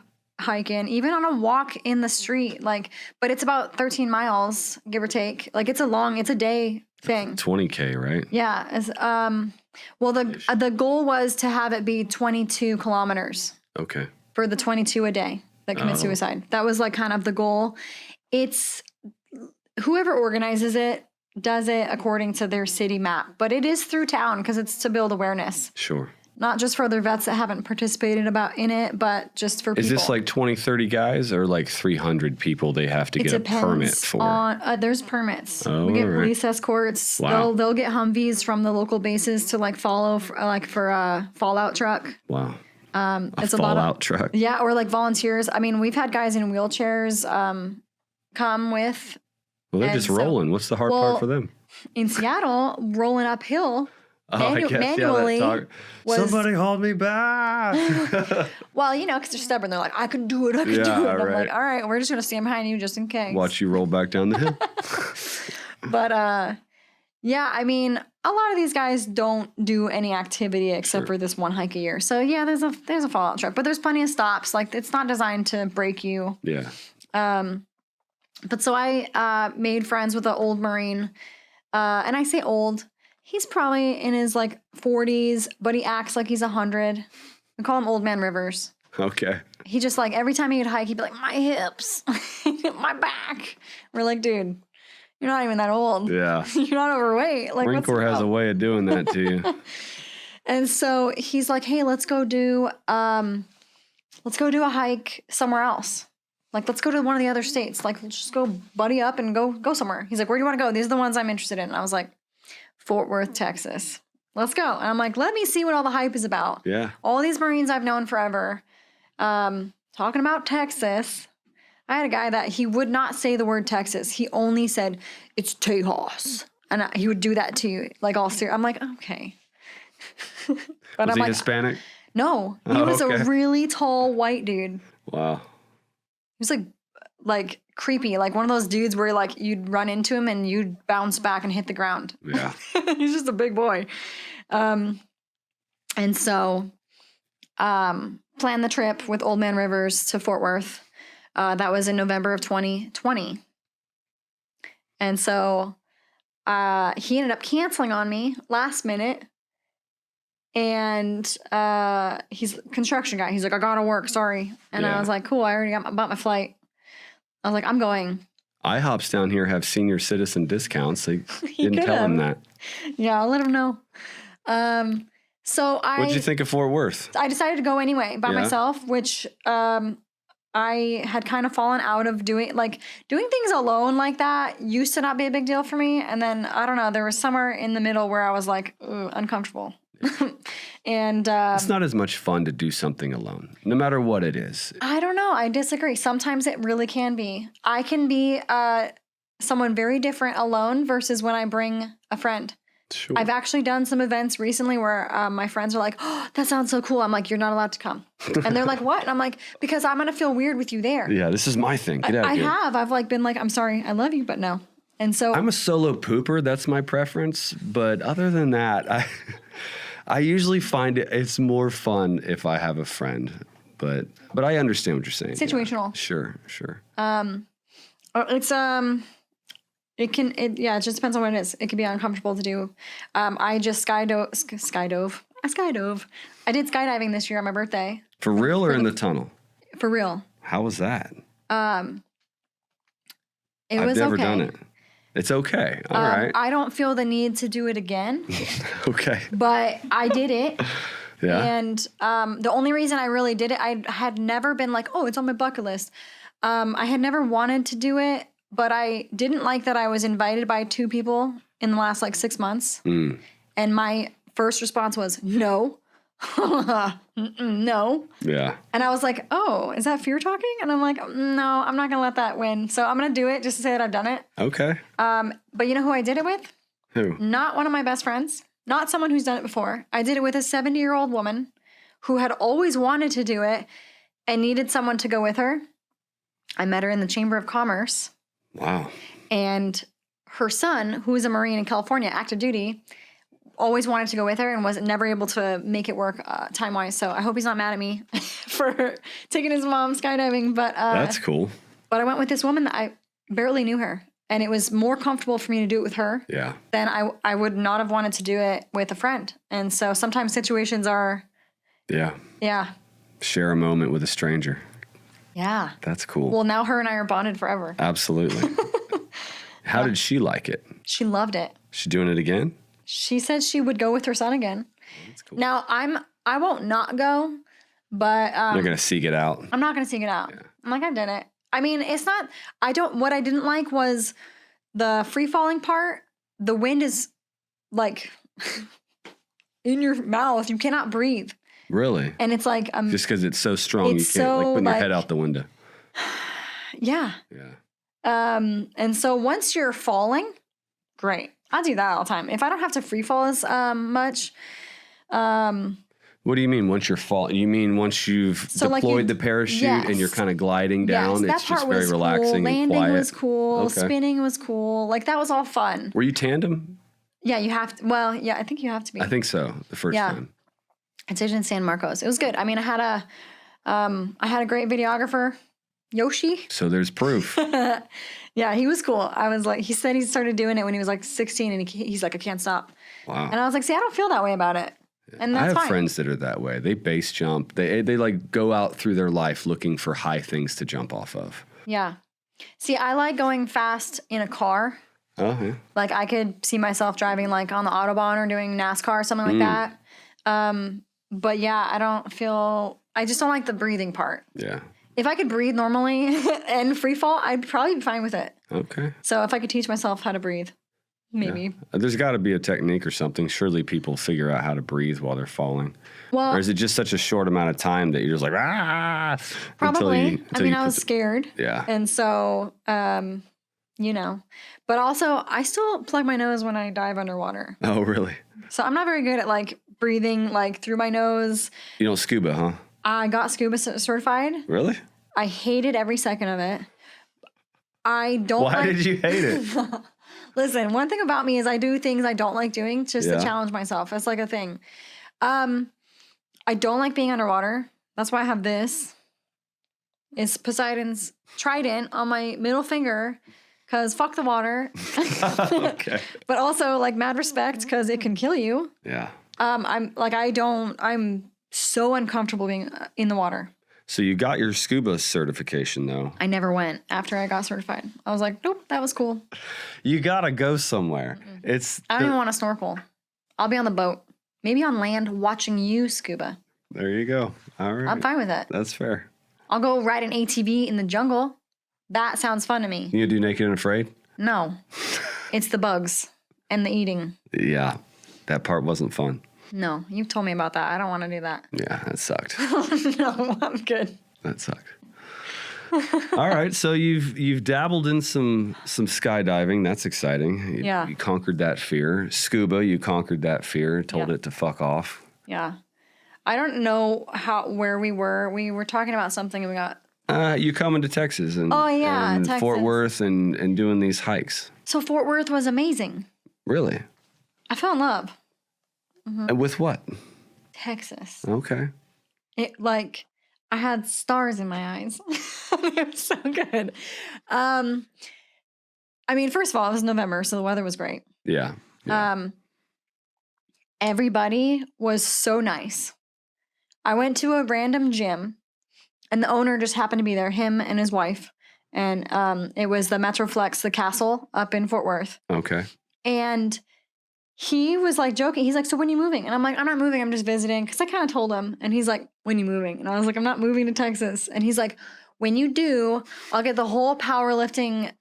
hike in, even on a walk in the street. Like, but it's about 13 miles, give or take. Like it's a day thing. 20K, right? Yeah. Well, the goal was to have it be 22 kilometers. Okay. For the 22 a day that commit suicide. That was like kind of the goal. It's whoever organizes it does it according to their city map, but it is through town because it's to build awareness. Sure. Not just for other vets that haven't participated in it, but just for people. Is this like 20, 30 guys or like 300 people they have to get a permit for? There's permits. Oh, we get right. police escorts. Wow. They'll get Humvees from the local bases to like follow for a fallout truck. Wow. It's a fallout truck. Yeah, or like volunteers. I mean, we've had guys in wheelchairs come with. Well, they're just rolling. What's the hard part for them? In Seattle, rolling uphill. Manually. Somebody hold me back. Well, because they're stubborn. They're like, I can do it. I can do it. And I'm like, all right, we're just going to stand behind you just in case. Watch you roll back down the hill. But, yeah, I mean, a lot of these guys don't do any activity except for this one hike a year. So, yeah, there's a fallout truck. But there's plenty of stops. Like, it's not designed to break you. Yeah. But so I made friends with an old Marine. And I say old. He's probably in his like 40s, but he acts like he's 100. We call him Old Man Rivers. Okay. He just like every time he would hike, he'd be like, my hips, my back. We're like, dude, you're not even that old. Yeah. You're not overweight. Like, Marine Corps has a way of doing that to you. And so he's like, hey, let's go do a hike somewhere else. Like, let's go to one of the other states. Like, let's just go buddy up and go somewhere. He's like, where do you want to go? These are the ones I'm interested in. And I was like, Fort Worth, Texas. Let's go. And I'm like, let me see what all the hype is about. Yeah. All these Marines I've known forever. Talking about Texas. I had a guy that he would not say the word Texas. He only said, it's Tejas. And he would do that to you, like all serious. I'm like, okay. But was he Hispanic? No. He was a really tall white dude. Wow. He was like creepy, like one of those dudes where like you'd run into him and you'd bounce back and hit the ground. Yeah. He's just a big boy. And so planned the trip with Old Man Rivers to Fort Worth. That was in November of 2020. And so he ended up canceling on me last minute. And he's a construction guy. He's like, I gotta work, sorry. And I was like, cool, I already bought my flight. I was like, I'm going. IHOPs down here have senior citizen discounts. They didn't tell him that. Yeah, I'll let him know. What'd you think of Fort Worth? I decided to go anyway by myself, which I had kind of fallen out of doing things alone like that used to not be a big deal for me. And then, I don't know, there was somewhere in the middle where I was like, uncomfortable. And it's not as much fun to do something alone, no matter what it is. I don't know. I disagree. Sometimes it really can be. I can be someone very different alone versus when I bring a friend. Sure. I've actually done some events recently where my friends are like, oh, that sounds so cool. I'm like, you're not allowed to come. And they're like, what? And I'm like, because I'm going to feel weird with you there. Yeah, this is my thing. Get out of here. I've been like, I'm sorry. I love you, but no. And so I'm a solo pooper. That's my preference. But other than that, I usually find it's more fun if I have a friend. But I understand what you're saying. Situational. Yeah. Sure. It just depends on what it is. It can be uncomfortable to do. I just skydove. I did skydiving this year on my birthday. For real or in the tunnel? For real. How was that? I've never done it. It's okay. All right. I don't feel the need to do it again. Okay. But I did it. Yeah. And the only reason I really did it, I had never been like, oh, it's on my bucket list. I had never wanted to do it, but I didn't like that I was invited by 2 people in the last 6 months. And my first response was, no. No. Yeah. And I was like, oh, is that fear talking? And I'm like, no, I'm not going to let that win. So I'm going to do it just to say that I've done it. Okay. But you know who I did it with? Who? Not one of my best friends. Not someone who's done it before. I did it with a 70-year-old woman who had always wanted to do it and needed someone to go with her. I met her in the Chamber of Commerce. Wow. And her son, who is a Marine in California, active duty, always wanted to go with her and was never able to make it work time-wise. So I hope he's not mad at me for taking his mom skydiving. But that's cool. But I went with this woman that I barely knew her. And it was more comfortable for me to do it with her than I would not have wanted to do it with a friend. And so sometimes situations are... Yeah. Share a moment with a stranger. Yeah. That's cool. Well, now her and I are bonded forever. Absolutely. How did she like it? She loved it. She doing it again? She said she would go with her son again. That's cool. Now, I won't not go, but... You're going to seek it out. I'm not going to seek it out. Yeah. I'm like, I did it. I mean, it's not... What I didn't like was the free-falling part. The wind is, like, in your mouth. You cannot breathe. Really? And it's like... just because it's so strong, you can't, like, put your head out the window. Yeah. And so once you're falling, great. I do that all the time. If I don't have to free fall as much. What do you mean once you're falling? You mean once you've deployed the parachute and you're kind of gliding down? Yes, it's just very relaxing cool. and quiet. Landing was cool. Okay. Spinning was cool. Like, that was all fun. Were you tandem? Yeah, you have to. Well, yeah, I think you have to be. I think so. The first time. I did in San Marcos. It was good. I mean, I had a great videographer, Yoshi. So there's proof. Yeah, he was cool. I was like, he said he started doing it when he was like 16, and he's like, I can't stop. Wow. And I was like, see, I don't feel that way about it. And that's I have friends that are that way. They base jump. They like go out through their life looking for high things to jump off of. Yeah. See, I like going fast in a car. Oh, yeah. Like, I could see myself driving like on the Autobahn or doing NASCAR or something like that. But yeah, I just don't like the breathing part. Yeah. If I could breathe normally and free fall, I'd probably be fine with it. Okay. So if I could teach myself how to breathe, maybe. Yeah. There's got to be a technique or something. Surely people figure out how to breathe while they're falling. Well, or is it just such a short amount of time that you're just like, ah? Probably. I was scared. Yeah. And so, but also I still plug my nose when I dive underwater. Oh, really? So I'm not very good at like breathing like through my nose. You don't scuba, huh? I got scuba certified. Really? I hated every second of it. I don't Why did you hate it? Listen, one thing about me is I do things I don't like doing just to challenge myself. It's like a thing. I don't like being underwater. That's why I have this. It's Poseidon's trident on my middle finger because fuck the water. Okay. But also like mad respect because it can kill you. Yeah. I'm so uncomfortable being in the water. So you got your scuba certification, though. I never went after I got certified. I was like, nope, that was cool. You got to go somewhere. Mm-hmm. I don't even want to snorkel. I'll be on the boat. Maybe on land watching you scuba. There you go. All right. I'm fine with it. That's fair. I'll go ride an ATV in the jungle. That sounds fun to me. You do Naked and Afraid? No. It's the bugs and the eating. Yeah. That part wasn't fun. No, you've told me about that. I don't want to do that. Yeah, that sucked. No, I'm good. That sucked. All right, so you've dabbled in some skydiving. That's exciting. You conquered that fear. Scuba, you conquered that fear. Told it to fuck off. Yeah, I don't know where we were. We were talking about something, and we got. You coming to Texas and Texas. Fort Worth and doing these hikes. So Fort Worth was amazing. Really? I fell in love. Mm-hmm. With what? Texas. Okay. I had stars in my eyes. It was so good. I mean, first of all, it was November, so the weather was great. Yeah. Everybody was so nice. I went to a random gym, and the owner just happened to be there, him and his wife. And it was the Metroflex, the castle up in Fort Worth. Okay. And he was like joking. He's like, so when are you moving? And I'm like, I'm not moving. I'm just visiting. Because I kind of told him. And he's like, when are you moving? And I was like, I'm not moving to Texas. And he's like, when you do, I'll get the whole powerlifting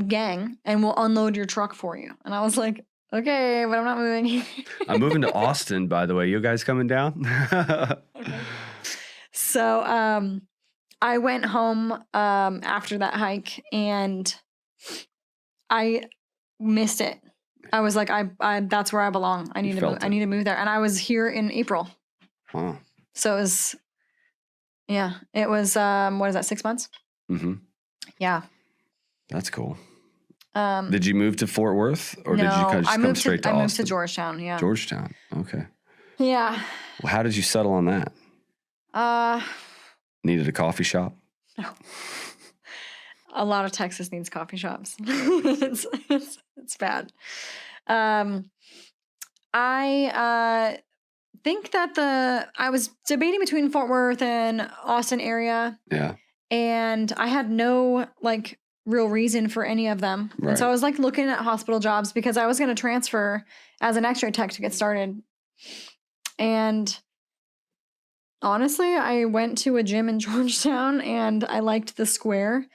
gang and we'll unload your truck for you. And I was like, okay, but I'm not moving. I'm moving to Austin, by the way. You guys coming down? Okay. So I went home after that hike and I missed it. I was like, I that's where I belong. I need to move. I need to move there. And I was here in April. Wow. So it was, what is that, 6 months? Mm-hmm. Yeah. That's cool. Did you move to Fort Worth or did you just come straight to Austin? I moved to Georgetown. Yeah. Georgetown. Okay. Yeah. Well, how did you settle on that? Needed a coffee shop? No. A lot of Texas needs coffee shops. It's bad. I think that I was debating between Fort Worth and Austin area. Yeah. And I had no like real reason for any of them. Right. And so I was like looking at hospital jobs because I was going to transfer as an X-ray tech to get started. And honestly, I went to a gym in Georgetown and I liked the square,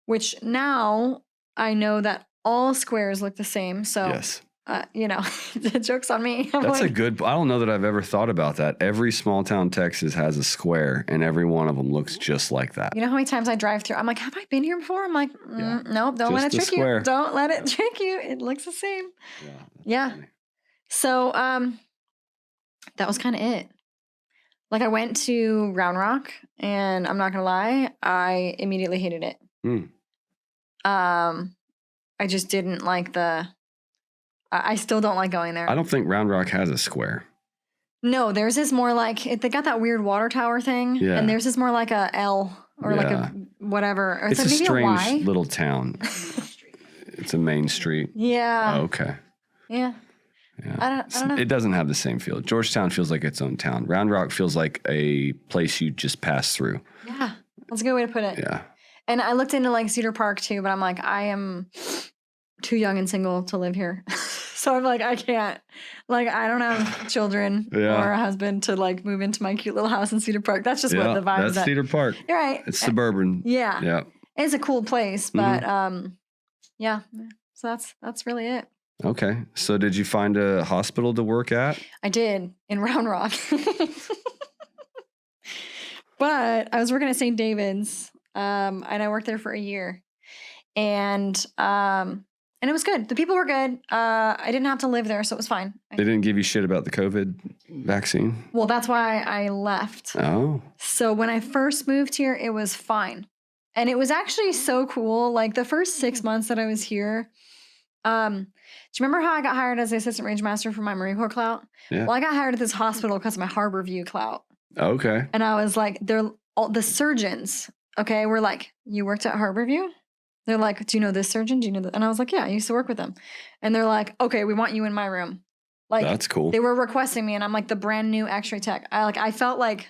which now I know that all squares look the same. So, yes. The joke's on me. That's I don't know that I've ever thought about that. Every small town Texas has a square and every one of them looks just like that. You know how many times I drive through? I'm like, have I been here before? I'm like, nope, don't let it trick you. Don't let it trick you. It looks the same. Yeah. Funny. So, that was kind of it. Like I went to Round Rock and I'm not going to lie, I immediately hated it. I just didn't like I still don't like going there. I don't think Round Rock has a square. No, theirs is more like, they got that weird water tower thing. Yeah. And theirs is more like a L or like a whatever. Or it's a strange little town. It's a main street. Yeah. Oh, okay. Yeah. Yeah. I don't know. It doesn't have the same feel. Georgetown feels like its own town. Round Rock feels like a place you just pass through. Yeah. That's a good way to put it. Yeah. And I looked into like Cedar Park too, but I'm like, I am too young and single to live here. So I'm like, I can't. Like, I don't have children or a husband to like move into my cute little house in Cedar Park. That's just what the vibe is. That's Cedar Park. You're right. It's suburban. Yeah. Yeah. It's a cool place, but yeah. So that's really it. Okay. So did you find a hospital to work at? I did, in Round Rock. But I was working at St. David's, and I worked there for a year. And it was good. The people were good. I didn't have to live there, so it was fine. They didn't give you shit about the COVID vaccine? Well, that's why I left. Oh. So when I first moved here, it was fine. And it was actually so cool. Like the first 6 months that I was here, do you remember how I got hired as the assistant range master for my Marine Corps clout? Yeah. Well, I got hired at this hospital because of my Harbor View clout. Okay. And I was like, the surgeons, okay, were like, you worked at Harbor View? They're like, do you know this surgeon? Do you know that? And I was like, yeah, I used to work with them. And they're like, okay, we want you in my room. Like, that's cool. They were requesting me, and I'm like the brand new X-ray tech. I felt like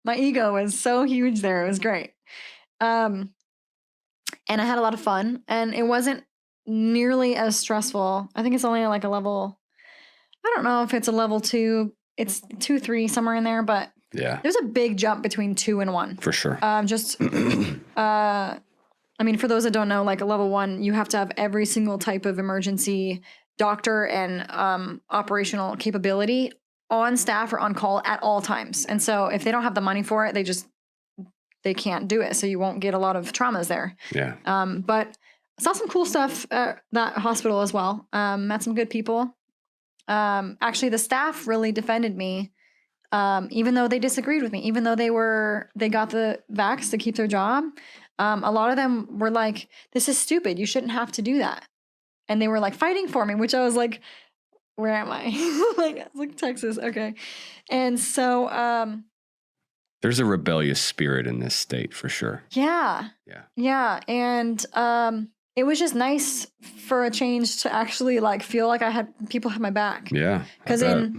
my ego was so huge there. It was great. And I had a lot of fun, and it wasn't nearly as stressful. I think it's only like a level, I don't know if it's a level 2, it's 2, 3, somewhere in there, but yeah, there's a big jump between 2 and 1. For sure. I mean, for those that don't know, like a level 1, you have to have every single type of emergency doctor and operational capability on staff or on call at all times. And so if they don't have the money for it, they can't do it. So you won't get a lot of traumas there. Yeah. But I saw some cool stuff at that hospital as well. Met some good people. Actually, the staff really defended me, even though they disagreed with me, even though they got the vax to keep their job. A lot of them were like, this is stupid. You shouldn't have to do that. And they were like fighting for me, which I was like, where am I? like Texas. Okay. And so, there's a rebellious spirit in this state for sure. Yeah. Yeah. Yeah. And, it was just nice for a change to actually like feel like people had my back. Yeah. Cause I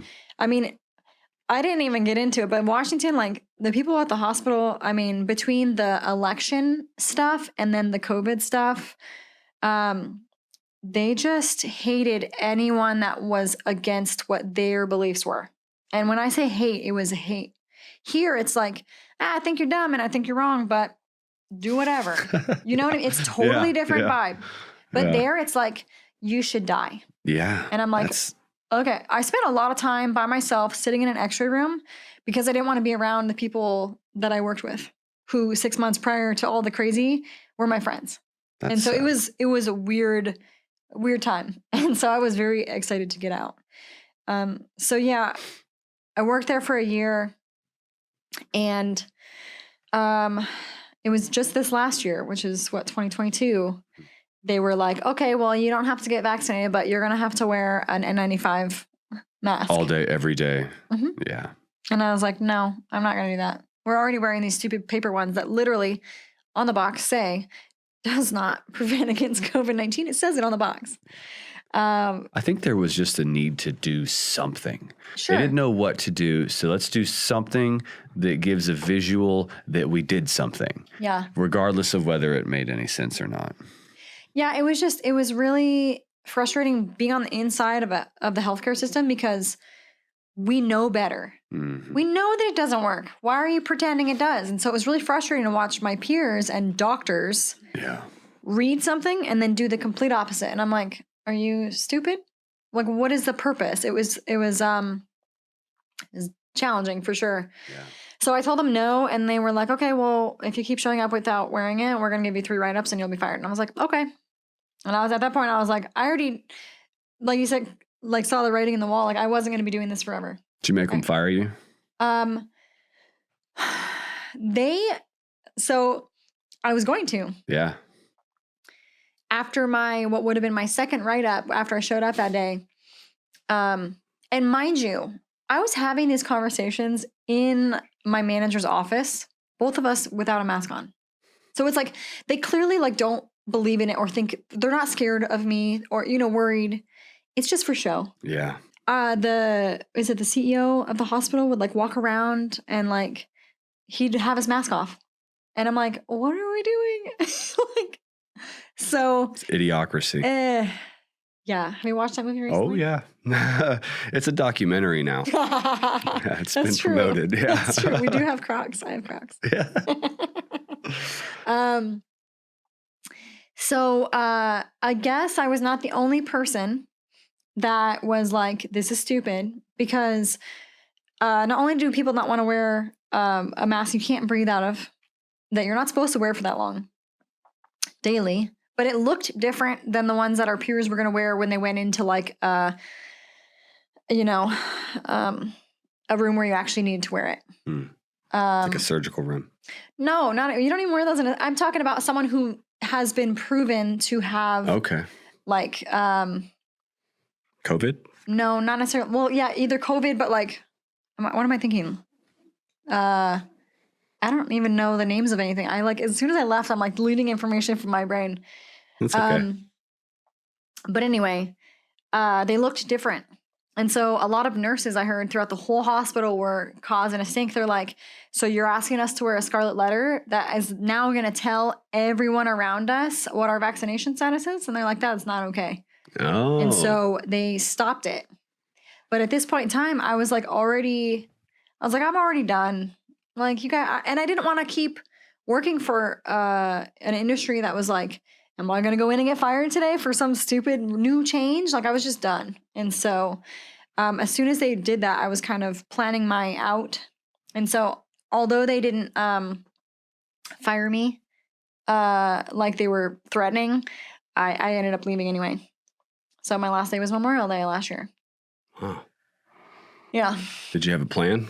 didn't even get into it, but in Washington, like the people at the hospital, I mean, between the election stuff and then the COVID stuff, they just hated anyone that was against what their beliefs were. And when I say hate, it was hate. Here, it's like, I think you're dumb and I think you're wrong, but do whatever. You know what I mean? It's totally different vibe. But there, it's like, you should die. Yeah. And I'm like, okay. I spent a lot of time by myself sitting in an X-ray room because I didn't want to be around the people that I worked with who 6 months prior to all the crazy were my friends. And so it was a weird time. And so I was very excited to get out. So yeah, I worked there for a year, and it was just this last year, which is 2022. they were like, okay, well, you don't have to get vaccinated, but you're going to have to wear an N95 mask. All day, every day. Mm-hmm. Yeah. And I was like, no, I'm not going to do that. We're already wearing these stupid paper ones that literally on the box say does not prevent against COVID-19. It says it on the box. I think there was just a need to do something. Sure. They didn't know what to do, so let's do something that gives a visual that we did something. Yeah. Regardless of whether it made any sense or not. Yeah, it was really frustrating being on the inside of the healthcare system because we know better. Mm-hmm. We know that it doesn't work. Why are you pretending it does? And so it was really frustrating to watch my peers and doctors read something and then do the complete opposite. And I'm like, are you stupid? Like, what is the purpose? It was challenging for sure. Yeah. So I told them no, and they were like, okay, well, if you keep showing up without wearing it, we're going to give you 3 write-ups and you'll be fired. And I was like, okay. And I was at that point, I was like, I already, like you said, like saw the writing in the wall. Like I wasn't going to be doing this forever. Did you make them fire you? So I was going to. Yeah. After what would have been my second write-up, after I showed up that day. And mind you, I was having these conversations in my manager's office, both of us without a mask on. So it's like, they clearly like don't believe in it or think they're not scared of me or, worried. It's just for show. Yeah. The CEO of the hospital would like walk around and like, he'd have his mask off. And I'm like, what are we doing? Like, so. It's Idiocracy. Yeah. Have you watched that movie recently? Oh, yeah. It's a documentary now. It's been promoted. Yeah. That's true. We do have Crocs. I have Crocs. Yeah. So I guess I was not the only person that was like, this is stupid because not only do people not want to wear a mask you can't breathe out of, that you're not supposed to wear for that long daily, but it looked different than the ones that our peers were going to wear when they went into like, a room where you actually needed to wear it. Like a surgical room. No, you don't even wear those. I'm talking about someone who has been proven to have like COVID? No, not necessarily. Well, yeah, either COVID, but like, what am I thinking? I don't even know the names of anything. I like, as soon as I left, I'm like deleting information from my brain. That's okay. But anyway, they looked different. And so a lot of nurses I heard throughout the whole hospital were causing a stink. They're like, so you're asking us to wear a scarlet letter that is now going to tell everyone around us what our vaccination status is? And they're like, that's not okay. Oh. And so they stopped it. But at this point in time, I was like, I'm already done. Like, you guys, and I didn't want to keep working for an industry that was like, am I going to go in and get fired today for some stupid new change? Like, I was just done. And so as soon as they did that, I was kind of planning my out. And so although they didn't fire me like they were threatening, I ended up leaving anyway. So my last day was Memorial Day last year. Huh. Yeah. Did you have a plan?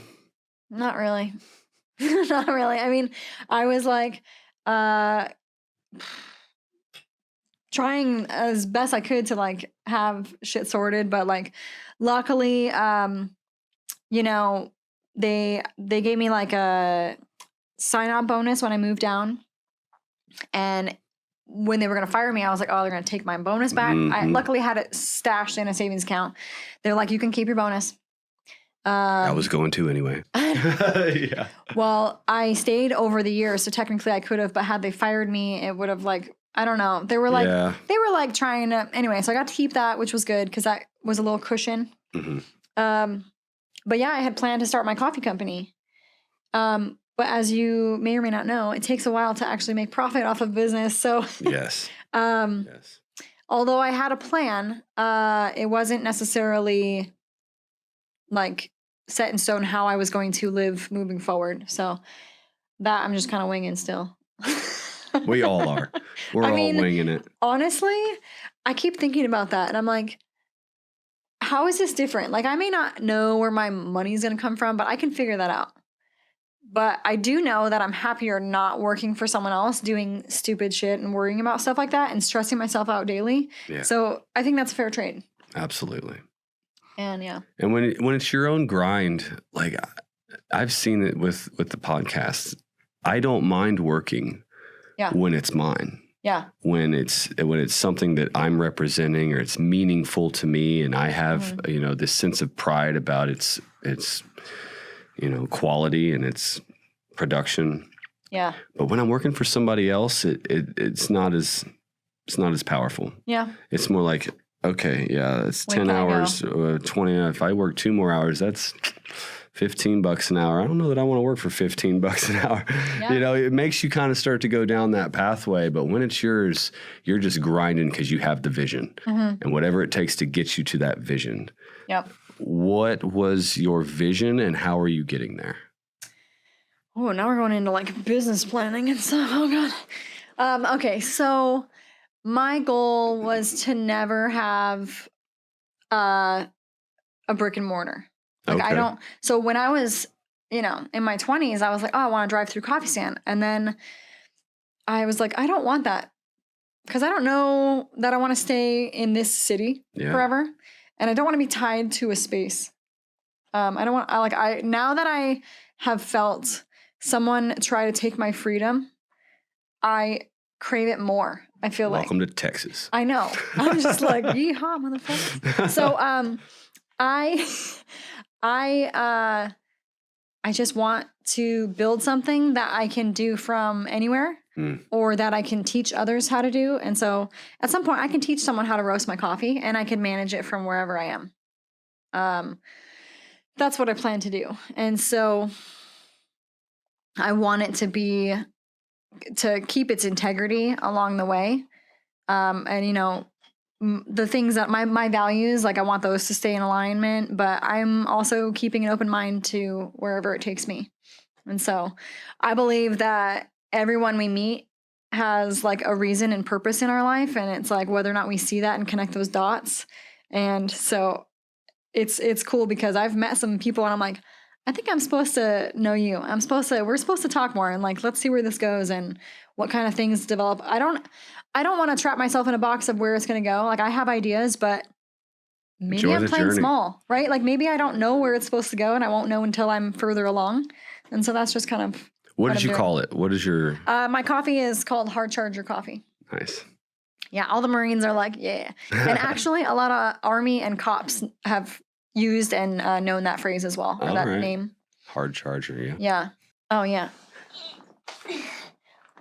Not really. Not really. I mean, I was like trying as best I could to like have shit sorted, but like luckily they gave me like a sign-on bonus when I moved down. And when they were going to fire me, I was like, oh, they're going to take my bonus back. Mm-hmm. I luckily had it stashed in a savings account. They're like, you can keep your bonus. I was going to anyway. Yeah. Well, I stayed over the year, so technically I could have, but had they fired me, it would have like, I don't know. They were like trying to, anyway, so I got to keep that, which was good because that was a little cushion. Mm-hmm. But yeah, I had planned to start my coffee company. But as you may or may not know, it takes a while to actually make profit off of business. So yes. Yes. Although I had a plan, it wasn't necessarily like set in stone how I was going to live moving forward. So that I'm just kind of winging still. We all are. We're all winging it. Honestly, I keep thinking about that and I'm like, how is this different? Like I may not know where my money's going to come from, but I can figure that out. But I do know that I'm happier not working for someone else, doing stupid shit and worrying about stuff like that and stressing myself out daily. Yeah. So I think that's a fair trade. Absolutely. And yeah. And when it's your own grind, like I've seen it with the podcast, I don't mind working when it's mine. Yeah. When it's something that I'm representing or it's meaningful to me and I have, this sense of pride about its quality and its production. Yeah. But when I'm working for somebody else, it's not as powerful. Yeah. It's more like, okay, yeah, it's 10 hours, 20. If I work 2 more hours, that's $15 an hour. I don't know that I want to work for $15 an hour. Yeah. It makes you kind of start to go down that pathway. But when it's yours, you're just grinding because you have the vision and whatever it takes to get you to that vision. Yep. What was your vision and how are you getting there? Oh, now we're going into like business planning and stuff. Oh God. Okay. So my goal was to never have a brick and mortar. Like so when I was, in my 20s, I was like, oh, I want to drive through coffee stand. And then I was like, I don't want that because I don't know that I want to stay in this city forever. And I don't want to be tied to a space. Now that I have felt someone try to take my freedom, I crave it more. I feel Welcome to Texas. I know. I'm just like, yeehaw, motherfucker. So, I just want to build something that I can do from anywhere or that I can teach others how to do. And so at some point I can teach someone how to roast my coffee and I can manage it from wherever I am. That's what I plan to do. And so I want it to keep its integrity along the way. The things that my values, like I want those to stay in alignment, but I'm also keeping an open mind to wherever it takes me. And so I believe that everyone we meet has like a reason and purpose in our life. And it's like whether or not we see that and connect those dots. And so it's cool because I've met some people and I'm like, I think I'm supposed to know you. We're supposed to talk more and like, let's see where this goes and what kind of things develop. I don't want to trap myself in a box of where it's going to go. Like I have ideas, but maybe I'm playing small, right? Like maybe I don't know where it's supposed to go and I won't know until I'm further along. And so that's just kind of what did you call it? What is your... my coffee is called Hard Charger Coffee. Nice. Yeah. All the Marines are like, yeah. And actually a lot of Army and cops have used and known that phrase as well, or that name. Hard Charger, yeah. Yeah. Oh, yeah.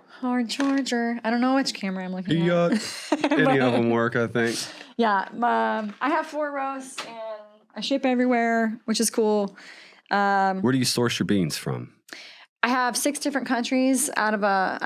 Hard Charger. I don't know which camera I'm looking at. Any of them work, I think. Yeah. I have 4 roasts and I ship everywhere, which is cool. Where do you source your beans from? I have 6 different countries I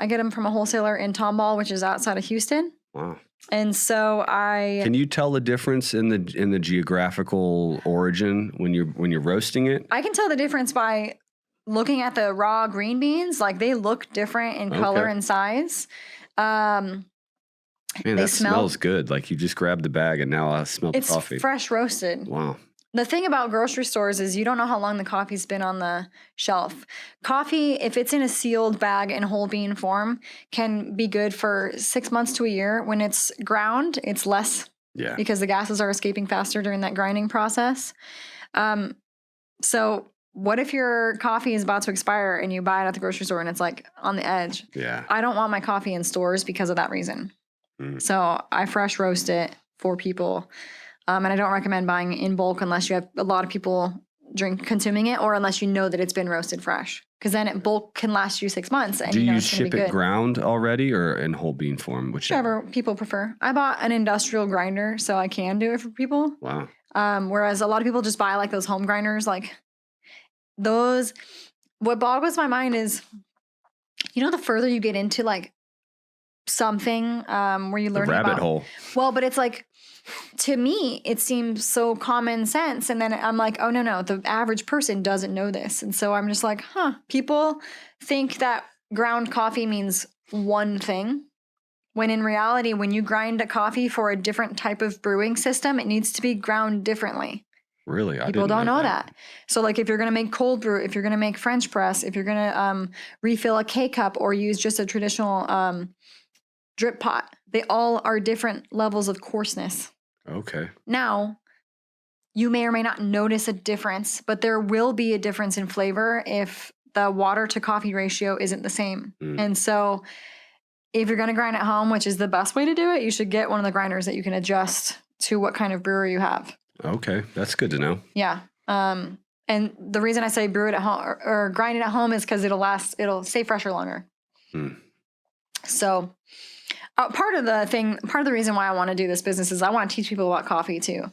get them from a wholesaler in Tomball, which is outside of Houston. Wow. And so Can you tell the difference in the geographical origin when you're roasting it? I can tell the difference by looking at the raw green beans. Like they look different in color and size. Man, that smells good. Like you just grabbed the bag and now I smell the coffee. It's fresh roasted. Wow. The thing about grocery stores is you don't know how long the coffee's been on the shelf. Coffee, if it's in a sealed bag in whole bean form, can be good for 6 months to a year. When it's ground, it's less because the gases are escaping faster during that grinding process. So what if your coffee is about to expire and you buy it at the grocery store and it's like on the edge? Yeah. I don't want my coffee in stores because of that reason. So I fresh roast it for people. And I don't recommend buying in bulk unless you have a lot of people consuming it or unless you know that it's been roasted fresh. Because then it bulk can last you 6 months. And do you ship it ground already or in whole bean form? Whichever people prefer. I bought an industrial grinder so I can do it for people. Wow. Whereas a lot of people just buy like those home grinders. Like those, what boggles my mind is, the further you get into like something where you learn about. Rabbit hole. Well, but it's like, to me, it seems so common sense. And then I'm like, oh, no, the average person doesn't know this. And so I'm just like, people think that ground coffee means one thing. When in reality, when you grind a coffee for a different type of brewing system, it needs to be ground differently. Really? People don't know that. So like if you're going to make cold brew, if you're going to make French press, if you're going to refill a K-cup or use just a traditional drip pot, they all are different levels of coarseness. Okay. Now, you may or may not notice a difference, but there will be a difference in flavor if the water to coffee ratio isn't the same. And so if you're going to grind at home, which is the best way to do it, you should get one of the grinders that you can adjust to what kind of brewer you have. Okay. That's good to know. Yeah. And the reason I say brew it at home or grind it at home is because it'll stay fresher longer. So part of the reason why I want to do this business is I want to teach people about coffee too.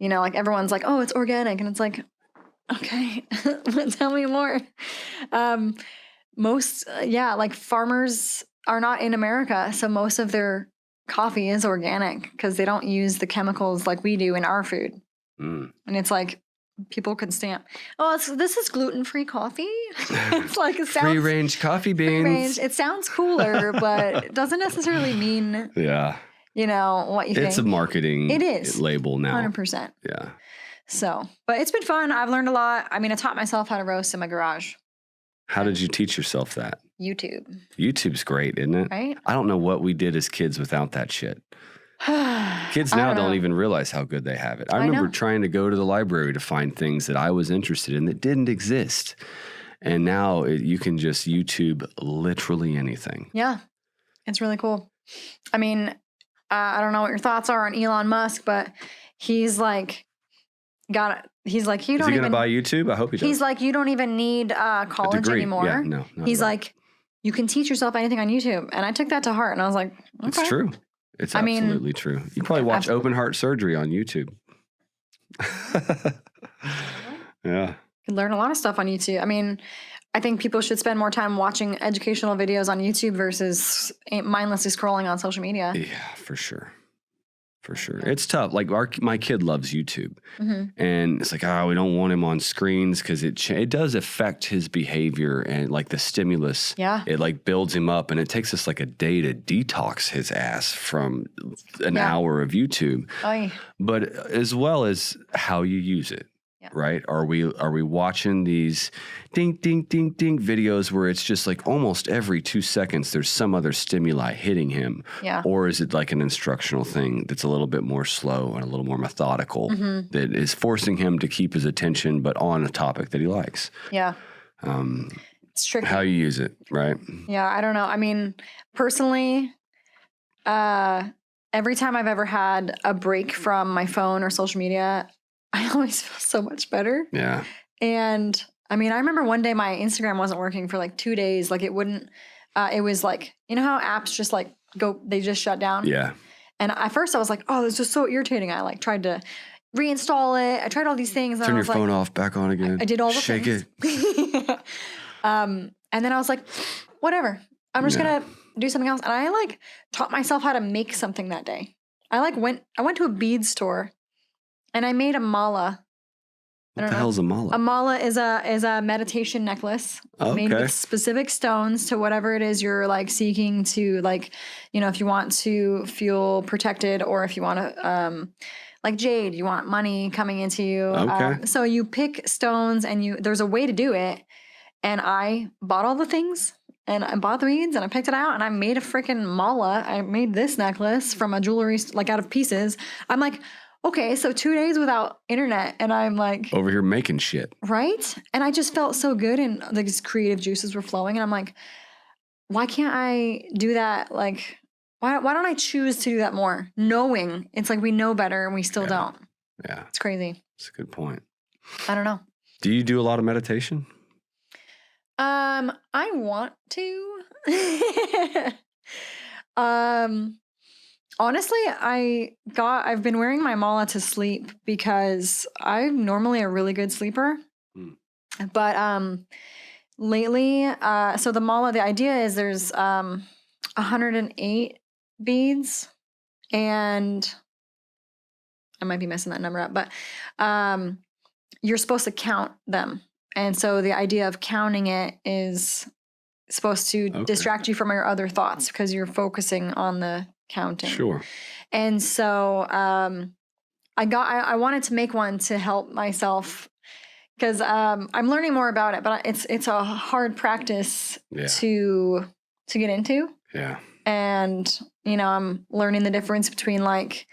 You know, like everyone's like, oh, it's organic. And it's like, okay, tell me more. Like farmers are not in America. So most of their coffee is organic because they don't use the chemicals like we do in our food. And it's like, people can stamp, oh, this is gluten-free coffee. It's like it sounds free-range coffee beans. It sounds cooler, but it doesn't necessarily mean you know what you think. It's a marketing label now. 100%. Yeah. So, but it's been fun. I've learned a lot. I mean, I taught myself how to roast in my garage. How did you teach yourself that? YouTube. YouTube's great, isn't it? Right? I don't know what we did as kids without that shit. Kids now don't even realize how good they have it. I remember trying to go to the library to find things that I was interested in that didn't exist. And now you can just YouTube literally anything. Yeah. It's really cool. I mean, I don't know what your thoughts are on Elon Musk, but he's like, you don't Is he going to buy YouTube? I hope he does. He's like, you don't even need college anymore. Yeah, no. He's like, you can teach yourself anything on YouTube. And I took that to heart and I was like, okay. It's true. It's absolutely true. You probably watch open heart surgery on YouTube. Yeah. You can learn a lot of stuff on YouTube. I mean, I think people should spend more time watching educational videos on YouTube versus mindlessly scrolling on social media. Yeah, for sure. For sure. It's tough. Like my kid loves YouTube and it's like, we don't want him on screens because it does affect his behavior and like the stimulus. Yeah. It like builds him up and it takes us like a day to detox his ass from an hour of YouTube. Oy. But as well as how you use it. Right? Are we watching these ding, ding, ding, ding videos where it's just like almost every 2 seconds there's some other stimuli hitting him? Yeah. Or is it like an instructional thing that's a little bit more slow and a little more methodical that is forcing him to keep his attention but on a topic that he likes? Yeah. It's tricky. How you use it, right? Yeah, I don't know. I mean, personally, every time I've ever had a break from my phone or social media, I always feel so much better. Yeah. And I mean, I remember one day my Instagram wasn't working for like 2 days. Like it wouldn't, it was like, you know how apps just like they just shut down? Yeah. And at first I was like, oh, this is so irritating. I like tried to reinstall it. I tried all these things. And Turn I your was phone off, back on again. I did all the things. Shake it. And then I was like, whatever. I'm just going to do something else. And I like taught myself how to make something that day. I went to a bead store. And I made a mala. What the hell is a mala? A mala is a meditation necklace made with specific stones to whatever it is you're like seeking to, like, you know, if you want to feel protected or if you want to, like jade, you want money coming into you. Okay. So you pick stones and there's a way to do it. And I bought all the things and I bought the beads and I picked it out and I made a freaking mala. I made this necklace from a jewelry, like out of pieces. I'm like, okay, so 2 days without internet, and I'm like... over here making shit. Right? And I just felt so good, and these creative juices were flowing, and I'm like, why can't I do that? Like, why don't I choose to do that more? Knowing it's like we know better, and we still don't. Yeah. It's crazy. That's a good point. I don't know. Do you do a lot of meditation? I want to. Honestly, I've been wearing my mala to sleep because I'm normally a really good sleeper. But lately, so the mala, the idea is there's 108 beads, and I might be messing that number up, but you're supposed to count them. And so the idea of counting it is supposed to distract you from your other thoughts because you're focusing on the counting. Sure. And so I wanted to make one to help myself because I'm learning more about it, but it's a hard practice to get into. Yeah. And, I'm learning the difference between like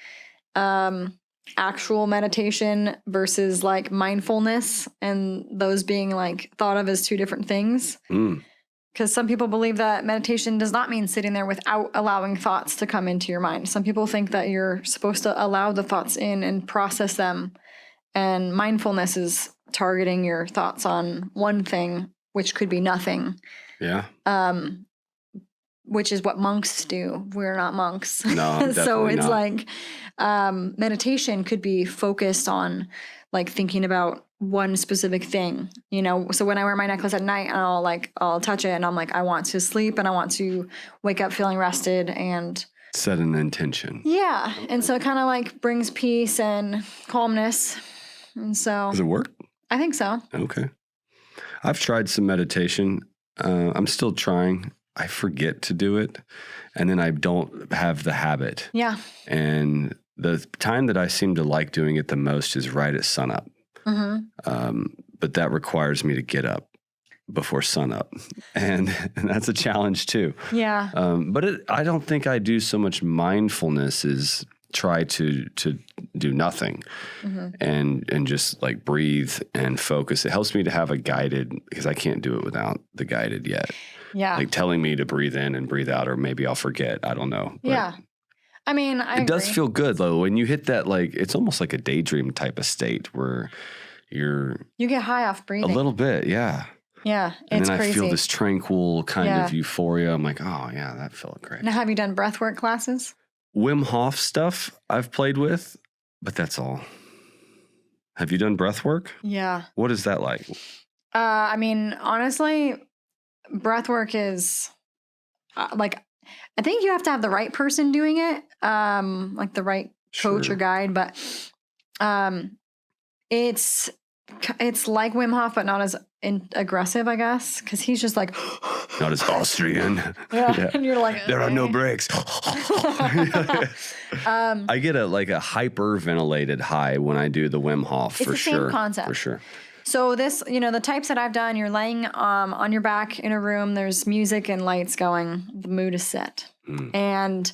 actual meditation versus like mindfulness, and those being like thought of as two different things. Because some people believe that meditation does not mean sitting there without allowing thoughts to come into your mind. Some people think that you're supposed to allow the thoughts in and process them. And mindfulness is targeting your thoughts on one thing, which could be nothing. Yeah. Which is what monks do. We're not monks. No, so it's not. like meditation could be focused on like thinking about one specific thing, So when I wear my necklace at night, I'll touch it and I'm like, I want to sleep and I want to wake up feeling rested and set an intention. Yeah. And so it kind of like brings peace and calmness. And so does it work? I think so. Okay. I've tried some meditation. I'm still trying. I forget to do it, and then I don't have the habit. Yeah. And the time that I seem to like doing it the most is right at sunup. But that requires me to get up before sunup, and that's a challenge too. Yeah. But I don't think I do so much mindfulness as try to do nothing and just like breathe and focus. It helps me to have a guided, because I can't do it without the guided yet. Yeah. Like telling me to breathe in and breathe out, or maybe I'll forget. I don't know. But yeah. I mean, it does feel good though. When you hit that, like, it's almost like a daydream type of state where you get high off breathing. A little bit. Yeah. Yeah. And it's then crazy. I feel this tranquil kind of euphoria. I'm like, oh yeah, that felt great. Now, have you done breathwork classes? Wim Hof stuff I've played with, but that's all. Have you done breath work? Yeah. What is that like? I mean, honestly, breath work is like, I think you have to have the right person doing it, like the right coach or guide, but it's like Wim Hof, but not as aggressive, I guess, because he's just like not as Austrian. Yeah. And you're like, there are no breaks. I get a hyperventilated high when I do the Wim Hof. It's for the sure. same concept. For sure. So this, the types that I've done, you're laying on your back in a room. There's music and lights going. The mood is set, and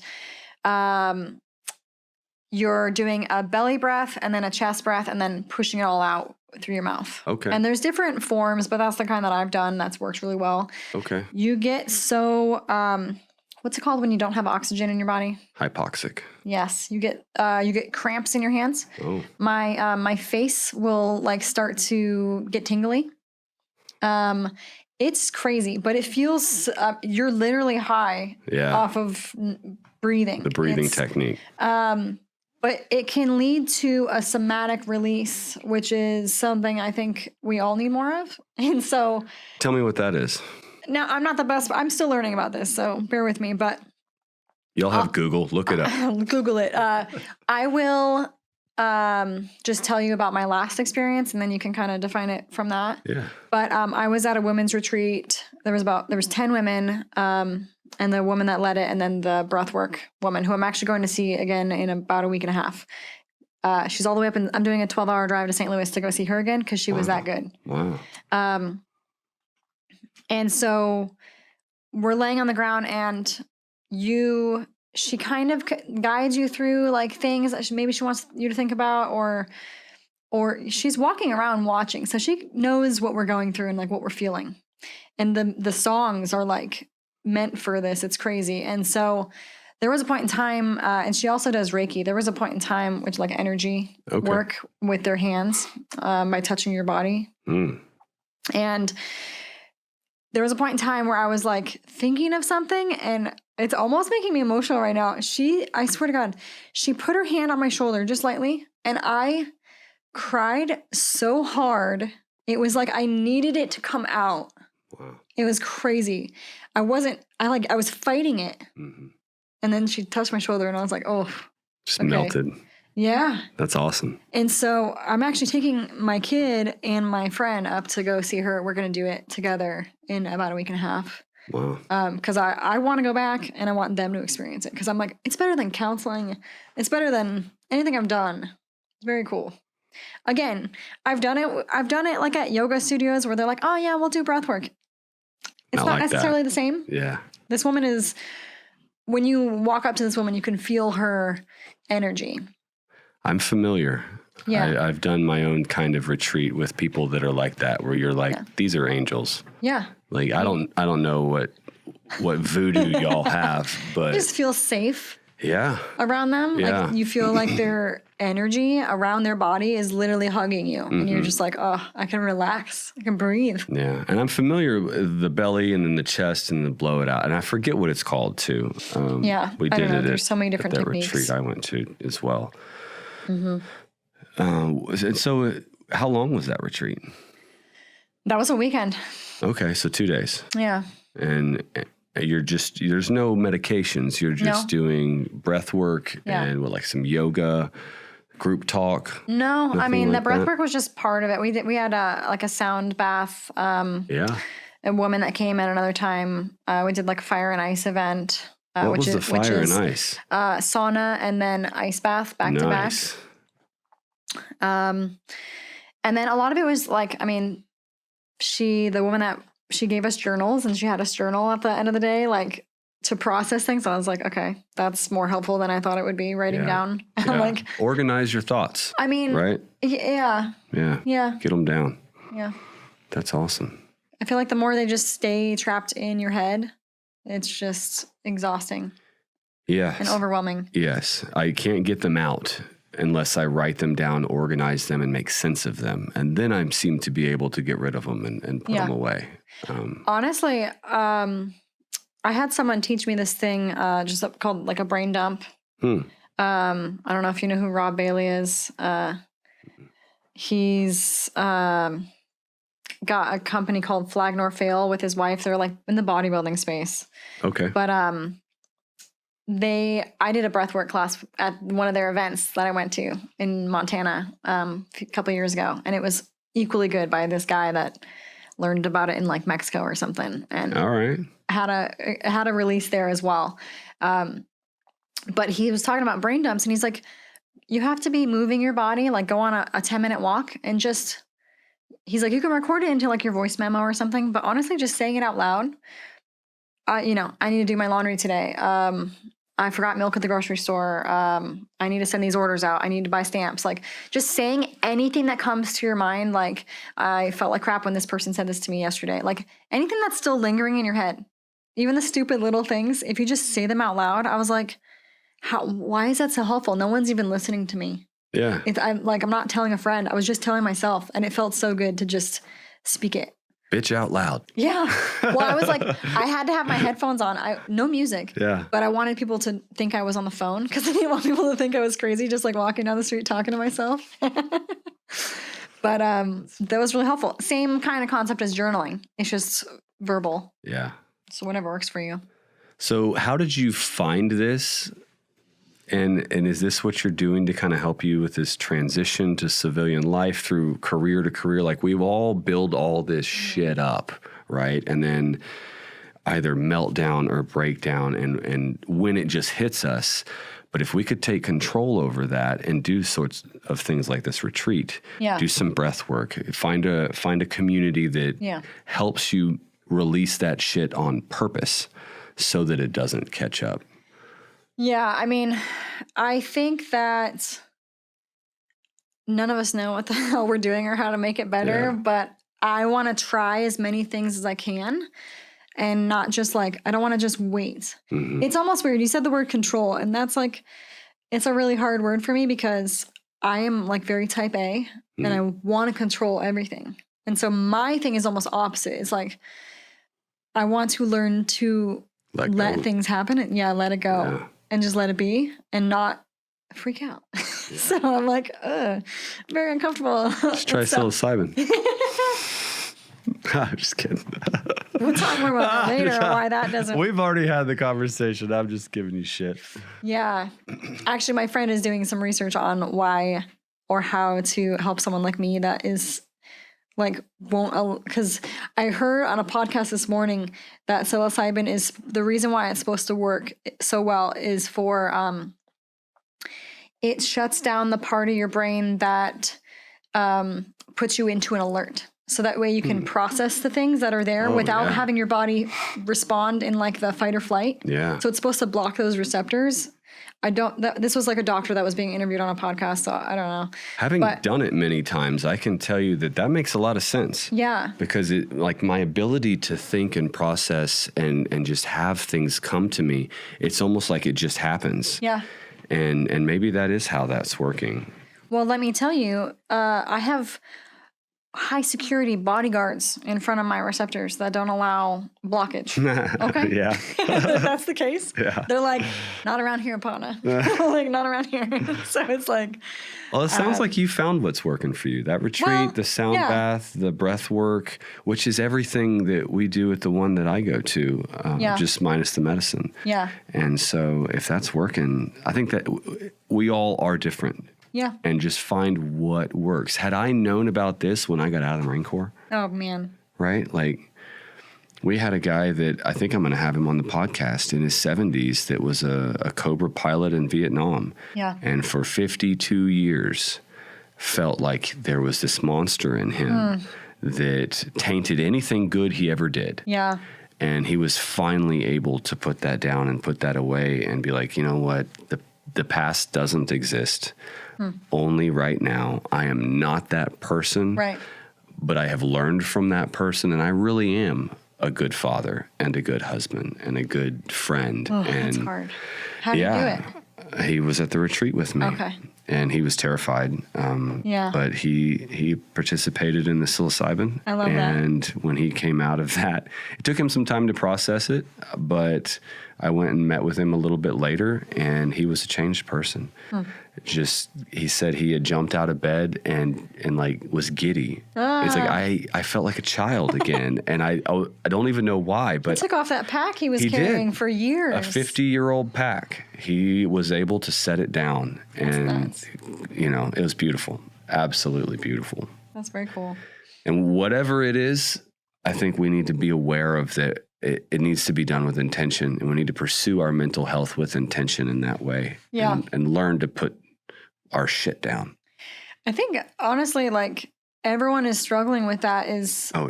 you're doing a belly breath and then a chest breath and then pushing it all out through your mouth. Okay. And there's different forms, but that's the kind that I've done. That's worked really well. Okay. You get so, what's it called when you don't have oxygen in your body? Hypoxic. Yes. You get cramps in your hands. Oh. My face will like start to get tingly. It's crazy, but it feels, you're literally high off of breathing. The breathing technique. But it can lead to a somatic release, which is something I think we all need more of. And so, tell me what that is. Now, I'm not the best, I'm still learning about this, so bear with me. But you'll have Google, look it up. Google it. I will just tell you about my last experience, and then you can kind of define it from that. Yeah. But I was at a women's retreat. There was 10 women. And the woman that led it, and then the breathwork woman, who I'm actually going to see again in about a week and a half. She's all the way up, and I'm doing a 12-hour drive to St. Louis to go see her again because she was that good. Wow. And so we're laying on the ground, and she kind of guides you through like things that maybe she wants you to think about, or she's walking around watching, so she knows what we're going through and like what we're feeling. And the songs are like meant for this. It's crazy. And so there was a point in time, and she also does Reiki. There was a point in time, which like energy work with their hands by touching your body. And there was a point in time where I was like thinking of something, and it's almost making me emotional right now. I swear to God, she put her hand on my shoulder just lightly, and I cried so hard. It was like I needed it to come out. Wow. It was crazy. I was fighting it. Mm-hmm. And then she touched my shoulder, and I was like, oh. Just melted. Yeah. That's awesome. And so I'm actually taking my kid and my friend up to go see her. We're going to do it together in about a week and a half. Wow. Because I want to go back, and I want them to experience it. Because I'm like, it's better than counseling. It's better than anything I've done. Very cool. Again, I've done it like at yoga studios where they're like, oh yeah, we'll do breath work. It's not necessarily the same. Yeah. This woman is, when you walk up to this woman, you can feel her energy. I'm familiar. Yeah. I've done my own kind of retreat with people that are like that, where you're like, these are angels. Yeah. Like, I don't know what voodoo y'all have, but you just feel safe. Yeah. Around them. Yeah. Like you feel like their energy around their body is literally hugging you. And you're just like, oh, I can relax. I can breathe. Yeah. And I'm familiar with the belly and then the chest and the blow it out. And I forget what it's called too. We did it. There's so many different at that techniques. retreat I went to as well. And so how long was that retreat? That was a weekend. Okay. So 2 days. Yeah. And there's no medications. You're just doing breath work and like some yoga, group talk. No, I mean, the breath work was just part of it. We had a sound bath. A woman that came at another time. We did like a fire and ice event. What was the fire and ice? Sauna and then ice bath back to back. And then a lot of it was like, I mean, the woman that she gave us journals, and she had us journal at the end of the day, like to process things. So I was like, okay, that's more helpful than I thought it would be, writing down. Like, organize your thoughts. I mean, right? Yeah. Get them down. Yeah. That's awesome. I feel like the more they just stay trapped in your head, it's just exhausting. Yes. And overwhelming. Yes. I can't get them out unless I write them down, organize them, and make sense of them. And then I seem to be able to get rid of them and put them away. Honestly, I had someone teach me this thing just called like a brain dump. I don't know if you know who Rob Bailey is. He's got a company called Flag Nor Fail with his wife. They're like in the bodybuilding space. Okay. But I did a breathwork class at one of their events that I went to in Montana a couple of years ago, and it was equally good by this guy that learned about it in like Mexico or something, and all right, had a release there as well. But he was talking about brain dumps, and he's like, you have to be moving your body, like go on a 10-minute walk, and just, he's like, you can record it into like your voice memo or something, but honestly, just saying it out loud. I need to do my laundry today. I forgot milk at the grocery store. I need to send these orders out. I need to buy stamps. Like just saying anything that comes to your mind. Like I felt like crap when this person said this to me yesterday. Like anything that's still lingering in your head, even the stupid little things, if you just say them out loud, I was like, why is that so helpful? No one's even listening to me. Yeah. I'm not telling a friend. I was just telling myself, and it felt so good to just speak it. Bitch out loud. Yeah. Well, I was like, I had to have my headphones on. No music. Yeah. But I wanted people to think I was on the phone because I didn't want people to think I was crazy, just like walking down the street talking to myself. But that was really helpful. Same kind of concept as journaling. It's just verbal. Yeah. So whatever works for you. So how did you find this? And is this what you're doing to kind of help you with this transition to civilian life through career to career? Like we've all built all this shit up, right? And then either meltdown or breakdown and when it just hits us. But if we could take control over that and do sorts of things like this retreat, do some breath work, find a community that helps you release that shit on purpose so that it doesn't catch up. Yeah, I mean, I think that none of us know what the hell we're doing or how to make it better, but I want to try as many things as I can and not just like, I don't want to just wait. Mm-hmm. It's almost weird. You said the word control, and that's like, it's a really hard word for me because I am like very type A and I want to control everything. And so my thing is almost opposite. It's like, I want to learn to let things happen and let it go. Yeah. And just let it be and not freak out. Yeah. So I'm like, very uncomfortable. Just try psilocybin. I'm just kidding. We'll talk more about that later, why that doesn't. We've already had the conversation. I'm just giving you shit. Yeah. Actually, my friend is doing some research on why or how to help someone like me that is like because I heard on a podcast this morning that psilocybin is the reason why it's supposed to work so well is for it shuts down the part of your brain that puts you into an alert. So that way you can process the things that are there without having your body respond in like the fight or flight. Yeah. So it's supposed to block those receptors. This was like a doctor that was being interviewed on a podcast, so I don't know. Having done it many times, I can tell you that makes a lot of sense. Yeah. Because like my ability to think and process and just have things come to me, it's almost like it just happens. Yeah. And maybe that is how that's working. Well, let me tell you, I have high security bodyguards in front of my receptors that don't allow blockage. Okay? Yeah. If that's the case. Yeah. They're like, not around here, Pana. Like, not around here. So it's like. Well, it sounds like you found what's working for you. That retreat, the sound bath, the breath work, which is everything that we do at the one that I go to, just minus the medicine. Yeah. And so if that's working, I think that we all are different. Yeah. And just find what works. Had I known about this when I got out of the Marine Corps? Oh, man. Right? Like, we had a guy that I think I'm going to have him on the podcast in his 70s that was a Cobra pilot in Vietnam. Yeah. And for 52 years felt like there was this monster in him that tainted anything good he ever did. Yeah. And he was finally able to put that down and put that away and be like, you know what? The past doesn't exist. Only right now. I am not that person. Right. But I have learned from that person, and I really am a good father and a good husband and a good friend. Oh, and that's hard. How do you do it? He was at the retreat with me. Okay. And he was terrified. But he participated in the psilocybin. I love that. And when he came out of that, it took him some time to process it, but I went and met with him a little bit later, and he was a changed person. He said he had jumped out of bed and like was giddy. It's like I felt like a child again, and I don't even know why. But he took off that pack he was carrying for years. A 50-year-old pack. He was able to set it down, and it was beautiful, absolutely beautiful. That's very cool. And whatever it is, I think we need to be aware of that. It needs to be done with intention, and we need to pursue our mental health with intention in that way. Yeah. And learn to put our shit down. I think, honestly, like, everyone is struggling with that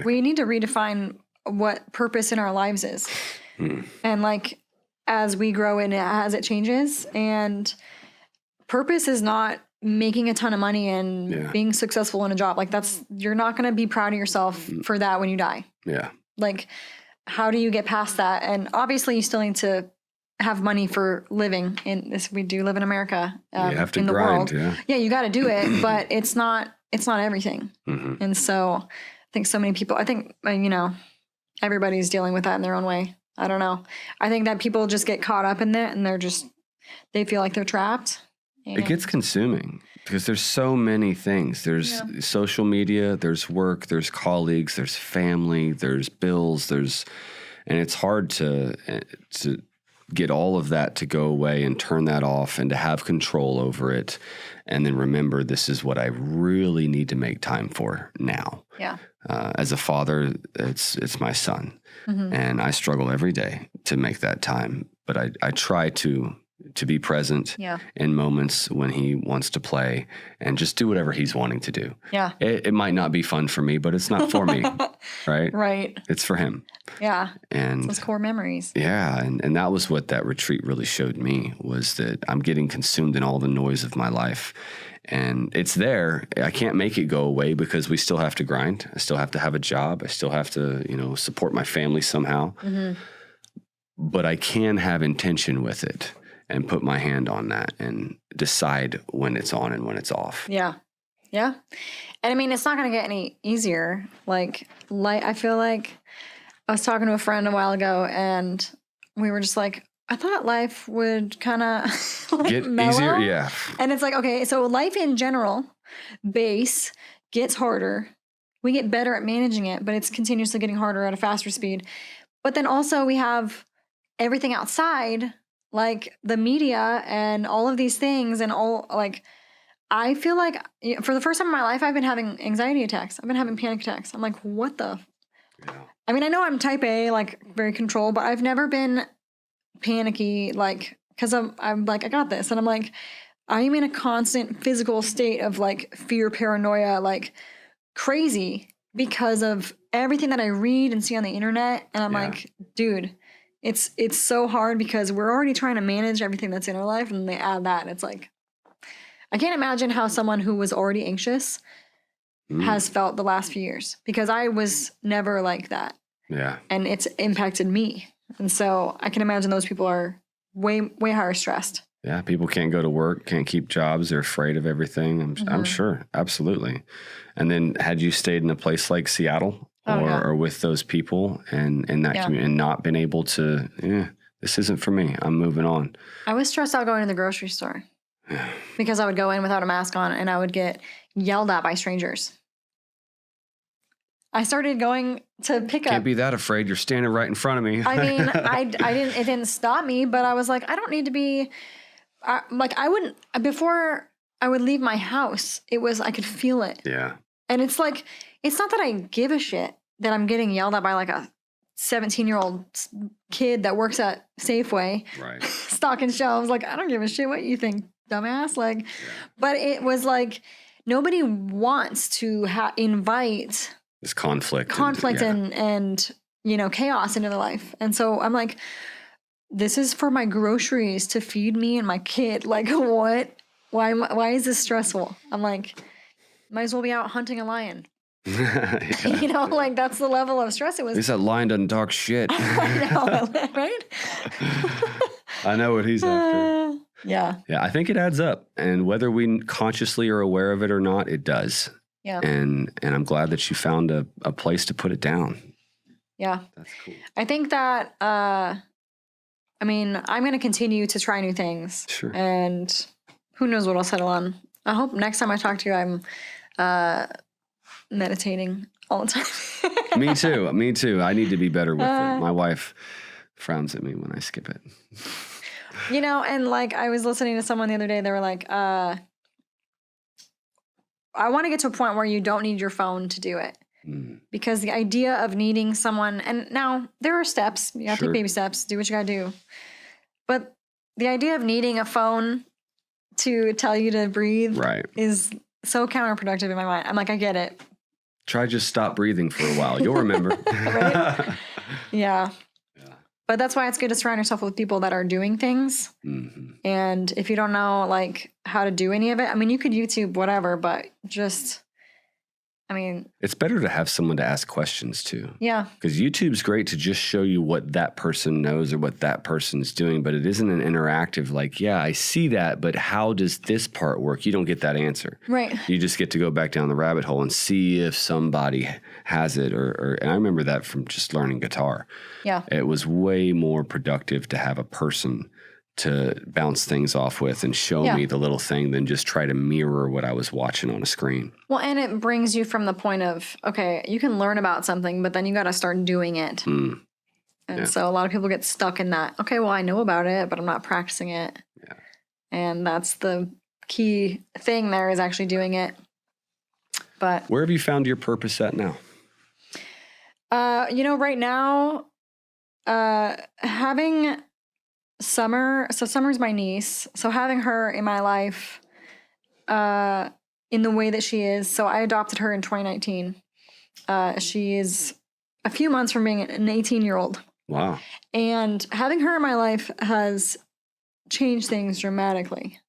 we need to redefine what purpose in our lives is. And, like, as we grow and as it changes, and purpose is not making a ton of money and being successful in a job. Like, you're not going to be proud of yourself for that when you die. Yeah. Like, how do you get past that? And obviously you still need to have money for living in this. We do live in America, you have to in the grind, world. Yeah, you got to do it, but it's not everything. And so I think so many people, everybody's dealing with that in their own way. I don't know. I think that people just get caught up in that, and they feel like they're trapped. It gets consuming because there's so many things. There's social media, there's work, there's colleagues, there's family, there's bills, and it's hard to get all of that to go away and turn that off and to have control over it. And then remember, this is what I really need to make time for now. Yeah. As a father, it's my son, and I struggle every day to make that time, but I try to be present in moments when he wants to play and just do whatever he's wanting to do. Yeah. It might not be fun for me, but it's not for me, right? Right. It's for him. Yeah. And those core memories. Yeah. And that was what that retreat really showed me, was that I'm getting consumed in all the noise of my life. And it's there. I can't make it go away because we still have to grind. I still have to have a job. I still have to, support my family somehow. But I can have intention with it and put my hand on that and decide when it's on and when it's off. Yeah. Yeah. And I mean, it's not going to get any easier. Like, I feel like I was talking to a friend a while ago, and we were just like, I thought life would kind of get mellow. Easier. Yeah. And it's like, okay, so life in general, base gets harder. We get better at managing it, but it's continuously getting harder at a faster speed. But then also we have everything outside, like the media and all of these things, and I feel like for the first time in my life, I've been having anxiety attacks. I've been having panic attacks. I'm like, what the? Yeah. I mean, I know I'm type A, like very controlled, but I've never been panicky, like, because I'm like, I got this. And I'm like, I'm in a constant physical state of like fear, paranoia, like crazy because of everything that I read and see on the internet. And I'm like, dude, it's so hard because we're already trying to manage everything that's in our life. And they add that. And it's like, I can't imagine how someone who was already anxious has felt the last few years, because I was never like that. Yeah. And it's impacted me. And so I can imagine those people are way, way higher stressed. Yeah. People can't go to work, can't keep jobs. They're afraid of everything. I'm sure. Absolutely. And then had you stayed in a place like Seattle or with those people and in that community and not been able to, this isn't for me, I'm moving on. I was stressed out going to the grocery store because I would go in without a mask on and I would get yelled at by strangers. I started going to pick up. Can't be that afraid. You're standing right in front of me. I mean, it didn't stop me, but I was like, I don't need to be, I wouldn't, before I would leave my house, it was, I could feel it. Yeah. And it's like, it's not that I give a shit that I'm getting yelled at by like a 17-year-old kid that works at Safeway. Right. Stocking shelves. Like, I don't give a shit what you think, dumbass. Like, but it was like, nobody wants to invite this conflict and chaos into their life. And so I'm like, this is for my groceries to feed me and my kid. Like, what? Why is this stressful? I'm like, might as well be out hunting a lion. Like that's the level of stress it was. At least that lion doesn't talk shit. I know, right? I know what he's after. Yeah. Yeah, I think it adds up. And whether we consciously are aware of it or not, it does. Yeah. And I'm glad that you found a place to put it down. Yeah. That's cool. I think that, I'm going to continue to try new things. Sure. And who knows what I'll settle on. I hope next time I talk to you, I'm meditating all the time. Me too. I need to be better with it. My wife frowns at me when I skip it. And like I was listening to someone the other day, they were like, I want to get to a point where you don't need your phone to do it. Because the idea of needing someone, and now there are steps, you have to take baby steps, do what you gotta do. But the idea of needing a phone to tell you to breathe is so counterproductive in my mind. I'm like, I get it. Try just stop breathing for a while. You'll remember. Right? Yeah. But that's why it's good to surround yourself with people that are doing things. Mm-hmm. And if you don't know, like, how to do any of it, you could YouTube whatever, but just, it's better to have someone to ask questions to. Yeah. Because YouTube's great to just show you what that person knows or what that person's doing, but it isn't an interactive, like, yeah, I see that, but how does this part work? You don't get that answer. Right. You just get to go back down the rabbit hole and see if somebody has it. And I remember that from just learning guitar. Yeah. It was way more productive to have a person to bounce things off with and show me the little thing than just try to mirror what I was watching on a screen. Well, and it brings you from the point of, okay, you can learn about something, but then you got to start doing it. And so a lot of people get stuck in that. Okay, well, I know about it, but I'm not practicing it. Yeah. And that's the key thing there, is actually doing it. But where have you found your purpose at now? Right now, having Summer, so Summer's my niece, so having her in my life in the way that she is, so I adopted her in 2019. She is a few months from being an 18-year-old. Wow. And having her in my life has changed things dramatically.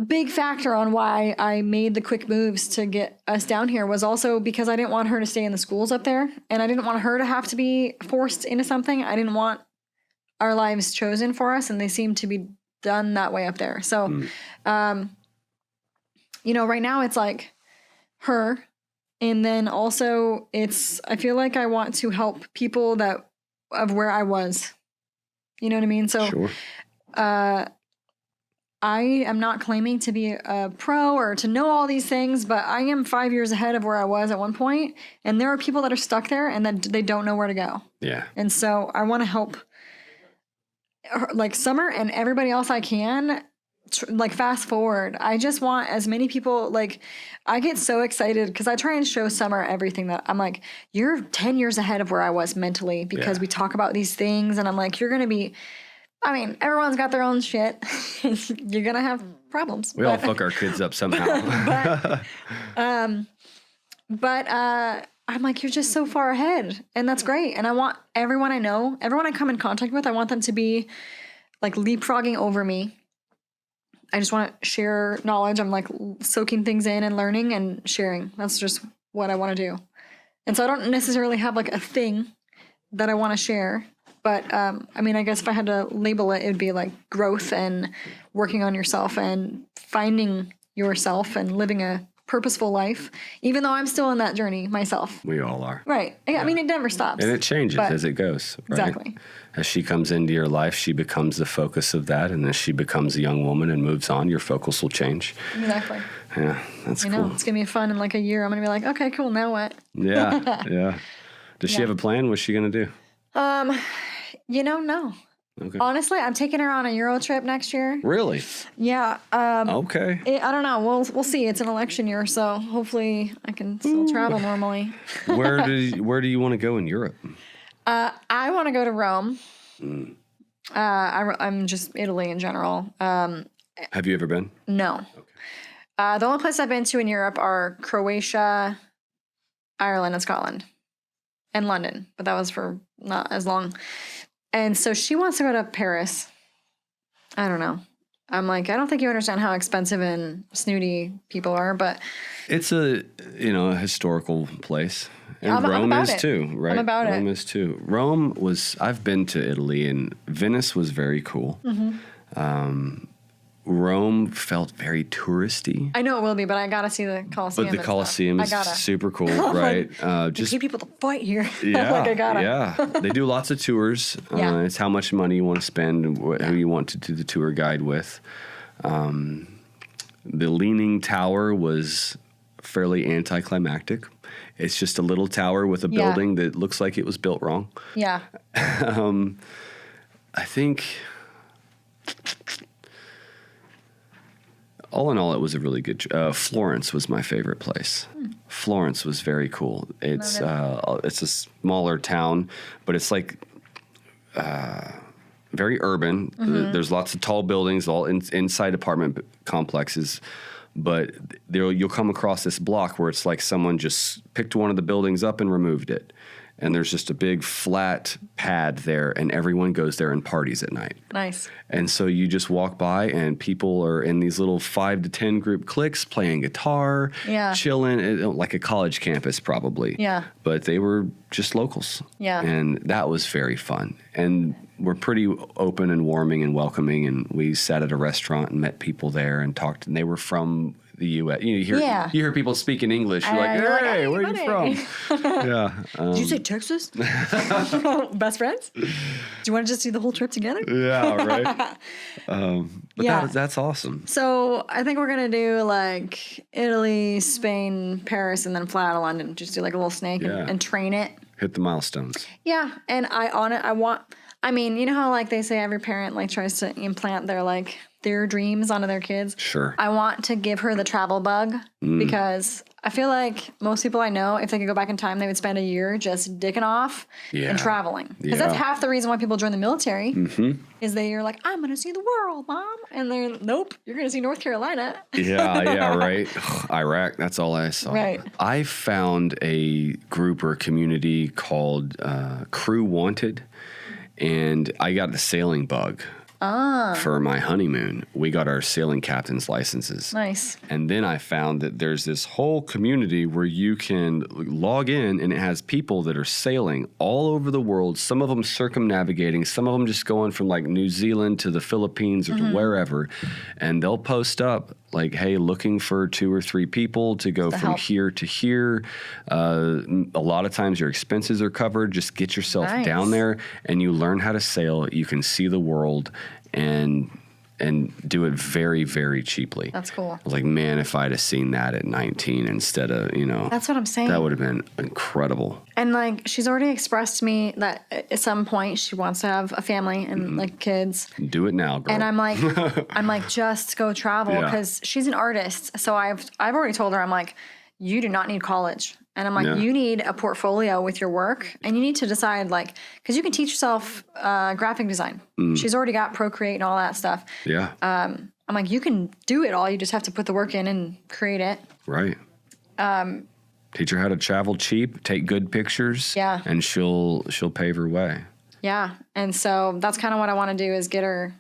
Big factor on why I made the quick moves to get us down here was also because I didn't want her to stay in the schools up there, and I didn't want her to have to be forced into something. I didn't want our lives chosen for us, and they seem to be done that way up there. So, right now it's like her, and then also I feel like I want to help people of where I was. You know what I mean? So, sure. I am not claiming to be a pro or to know all these things, but I am 5 years ahead of where I was at one point, and there are people that are stuck there and that they don't know where to go. Yeah. And so I want to help like Summer and everybody else I can, fast forward. I just want as many people, I get so excited because I try and show Summer everything that I'm like, you're 10 years ahead of where I was mentally because we talk about these things, and I'm like, you're going to be I mean, everyone's got their own shit. You're going to have problems. We all fuck our kids up somehow. But I'm like, you're just so far ahead. And that's great. And I want everyone I know, everyone I come in contact with, I want them to be like leapfrogging over me. I just want to share knowledge. I'm like soaking things in and learning and sharing. That's just what I want to do. And so I don't necessarily have like a thing that I want to share. But I mean, I guess if I had to label it, it would be like growth and working on yourself and finding yourself and living a purposeful life, even though I'm still in that journey myself. We all are. Right. I mean, it never stops. And it changes as it goes. Right? Exactly. As she comes into your life, she becomes the focus of that. And as she becomes a young woman and moves on, your focus will change. Exactly. Yeah, that's cool. I know. It's going to be fun in like a year. I'm going to be like, okay, cool. Now what? Yeah. Yeah. Does she have a plan? What's she going to do? No. Okay. Honestly, I'm taking her on a Euro trip next year. Really? Yeah. Okay. I don't know. We'll see. It's an election year, so hopefully I can still travel normally. Where do you want to go in Europe? I want to go to Rome. I'm just Italy in general. Have you ever been? No. Okay. The only place I've been to in Europe are Croatia, Ireland, and Scotland, and London. But that was for not as long. And so she wants to go to Paris. I don't know. I'm like, I don't think you understand how expensive and snooty people are, but it's a historical place. And Rome is too, right? I'm about Rome it. is too. I've been to Italy, and Venice was very cool. Mm-hmm. Rome felt very touristy. I know it will be, but I gotta see the Colosseum. But the Colosseum is super cool, right? Just pay people to fight here. Yeah, like I gotta. Yeah. They do lots of tours. It's how much money you want to spend and who you want to do the tour guide with. The Leaning Tower was fairly anticlimactic. It's just a little tower with a building that looks like it was built wrong. Yeah. I think, all in all, it was a really good. Florence was my favorite place. Florence was very cool. It's a smaller town, but it's like very urban. Mm-hmm. There's lots of tall buildings, all inside apartment complexes. But you'll come across this block where it's like someone just picked one of the buildings up and removed it. And there's just a big flat pad there, and everyone goes there and parties at night. Nice. And so you just walk by, and people are in these little 5 to 10 group cliques playing guitar, chilling, like a college campus probably. Yeah. But they were just locals. Yeah. And that was very fun. And we're pretty open and warming and welcoming, and we sat at a restaurant and met people there and talked, and they were from the U.S. You hear people speaking English. You're like, hey, where are you from? Yeah. Did you say Texas? Best friends? Do you want to just do the whole trip together? Yeah, right. But that's awesome. So I think we're going to do like Italy, Spain, Paris, and then fly out of London. Just do like a little snake and train it. Hit the milestones. Yeah. And I mean, you know how like they say every parent like tries to implant their dreams onto their kids? Sure. I want to give her the travel bug because I feel like most people I know, if they could go back in time, they would spend a year just dicking off and traveling. Because that's half the reason why people join the military is they're like, I'm going to see the world, Mom. And they're, nope, you're going to see North Carolina. Yeah, right. Iraq, that's all I saw. Right. I found a group or community called Crew Wanted, and I got the sailing bug. For my honeymoon. We got our sailing captain's licenses. Nice. And then I found that there's this whole community where you can log in, and it has people that are sailing all over the world, some of them circumnavigating, some of them just going from like New Zealand to the Philippines or to wherever. And they'll post up like, hey, looking for 2 or 3 people to go from here to here. A lot of times your expenses are covered. Just get yourself down there and you learn how to sail. You can see the world and do it very, very cheaply. That's cool. I was like, man, if I'd have seen that at 19 instead of, That's what I'm saying. That would have been incredible. And like, she's already expressed to me that at some point she wants to have a family and like kids. Do it now, girl. And I'm like, just go travel because she's an artist. So I've already told her, I'm like, you do not need college. And I'm like, you need a portfolio with your work, and you need to decide, like, because you can teach yourself graphic design. She's already got Procreate and all that stuff. Yeah. I'm like, you can do it all. You just have to put the work in and create it. Right. Teach her how to travel cheap, take good pictures. Yeah. And she'll pave her way. Yeah. And so that's kind of what I want to do is get her.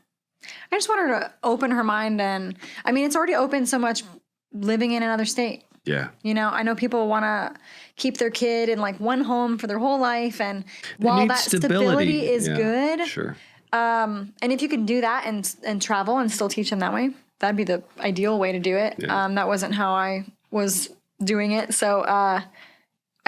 I just want her to open her mind. And I mean, it's already open so much living in another state. Yeah. You know, I know people want to keep their kid in like one home for their whole life. And while that stability is good. Sure. And if you can do that and travel and still teach them that way, that'd be the ideal way to do it. Yeah. That wasn't how I was doing it. So I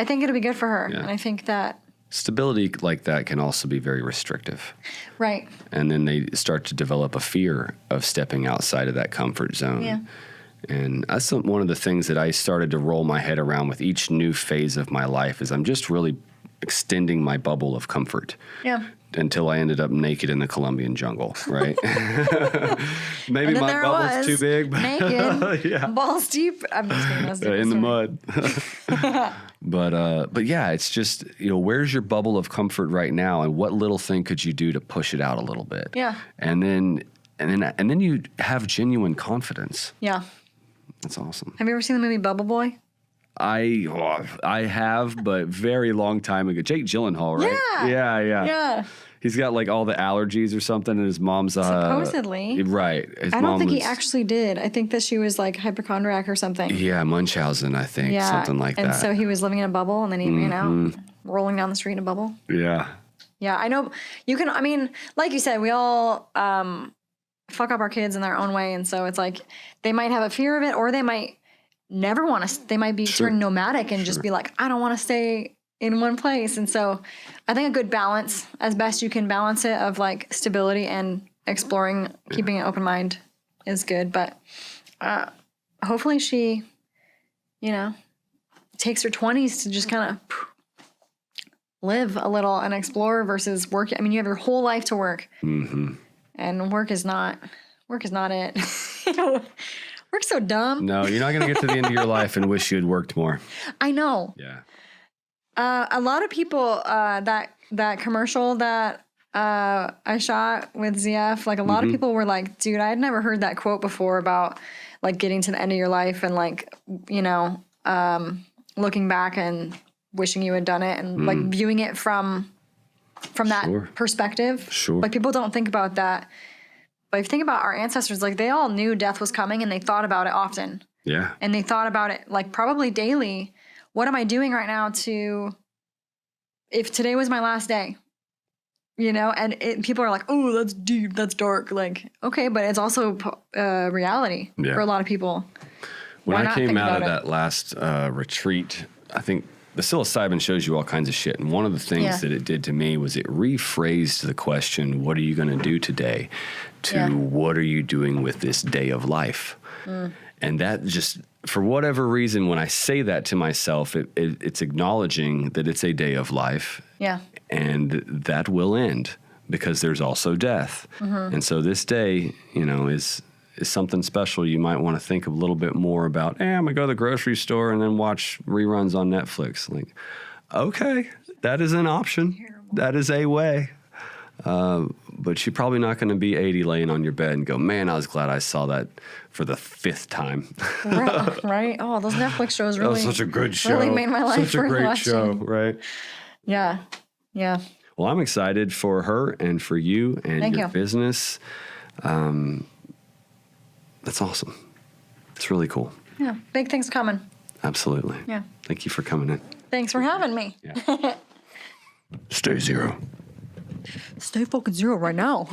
think it'll be good for her. Yeah. And I think that stability like that can also be very restrictive. Right. And then they start to develop a fear of stepping outside of that comfort zone. Yeah. And that's one of the things that I started to roll my head around with each new phase of my life is I'm just really extending my bubble of comfort. Yeah. Until I ended up naked in the Colombian jungle, right? Maybe my bubble's too big. But naked, yeah. balls deep. I'm just kidding. In the mud. But yeah, it's just, where's your bubble of comfort right now, and what little thing could you do to push it out a little bit? Yeah. And then you have genuine confidence. Yeah. That's awesome. Have you ever seen the movie Bubble Boy? I have, but very long time ago. Jake Gyllenhaal, right? Yeah. Yeah. He's got like all the allergies or something, and his mom's supposedly right. I don't think he actually did. I think that she was like hypochondriac or something. Yeah, Munchausen, I think, something like that. And so he was living in a bubble, and then he ran out, rolling down the street in a bubble. Yeah. Yeah, I know. You can. I mean, like you said, we all fuck up our kids in their own way, and so it's like they might have a fear of it, or they might never want to. They might be turned nomadic and just be like, I don't want to stay in one place. And so I think a good balance, as best you can balance it, of like stability and exploring, keeping an open mind is good. But hopefully she, takes her 20s to just kind of live a little and explore versus work. I mean, you have your whole life to work. Mm-hmm. And work is not it. Work's so dumb. No, you're not going to get to the end of your life and wish you had worked more. I know. Yeah. A lot of people, that commercial that I shot with ZF, like a lot of people were like, dude, I had never heard that quote before about like getting to the end of your life and like, looking back and wishing you had done it and like viewing it from that perspective. Sure. Like people don't think about that. But if you think about our ancestors, like they all knew death was coming and they thought about it often. Yeah. And they thought about it like probably daily. What am I doing right now if today was my last day? And people are like, oh, that's deep, that's dark. Like, okay, but it's also reality for a lot of people. When I came out of that last retreat, I think the psilocybin shows you all kinds of shit. And one of the things that it did to me was it rephrased the question, what are you going to do today, to what are you doing with this day of life? And that just, for whatever reason, when I say that to myself, it's acknowledging that it's a day of life. Yeah. And that will end because there's also death. And so this day, is something special. You might want to think a little bit more about, I'm going to go to the grocery store and then watch reruns on Netflix. Like, okay, that is an option. That is a way. But you're probably not going to be 80 laying on your bed and go, man, I was glad I saw that for the 5th time. Right. Oh, those Netflix shows really. That was such a good show. Really made my life such a great watching. show, right? Yeah. Yeah. Well, I'm excited for her and for you and your business. That's awesome. It's really cool. Yeah. Big things coming. Absolutely. Yeah. Thank you for coming in. Thanks for having me. Yeah. Stay zero. Stay fucking zero right now.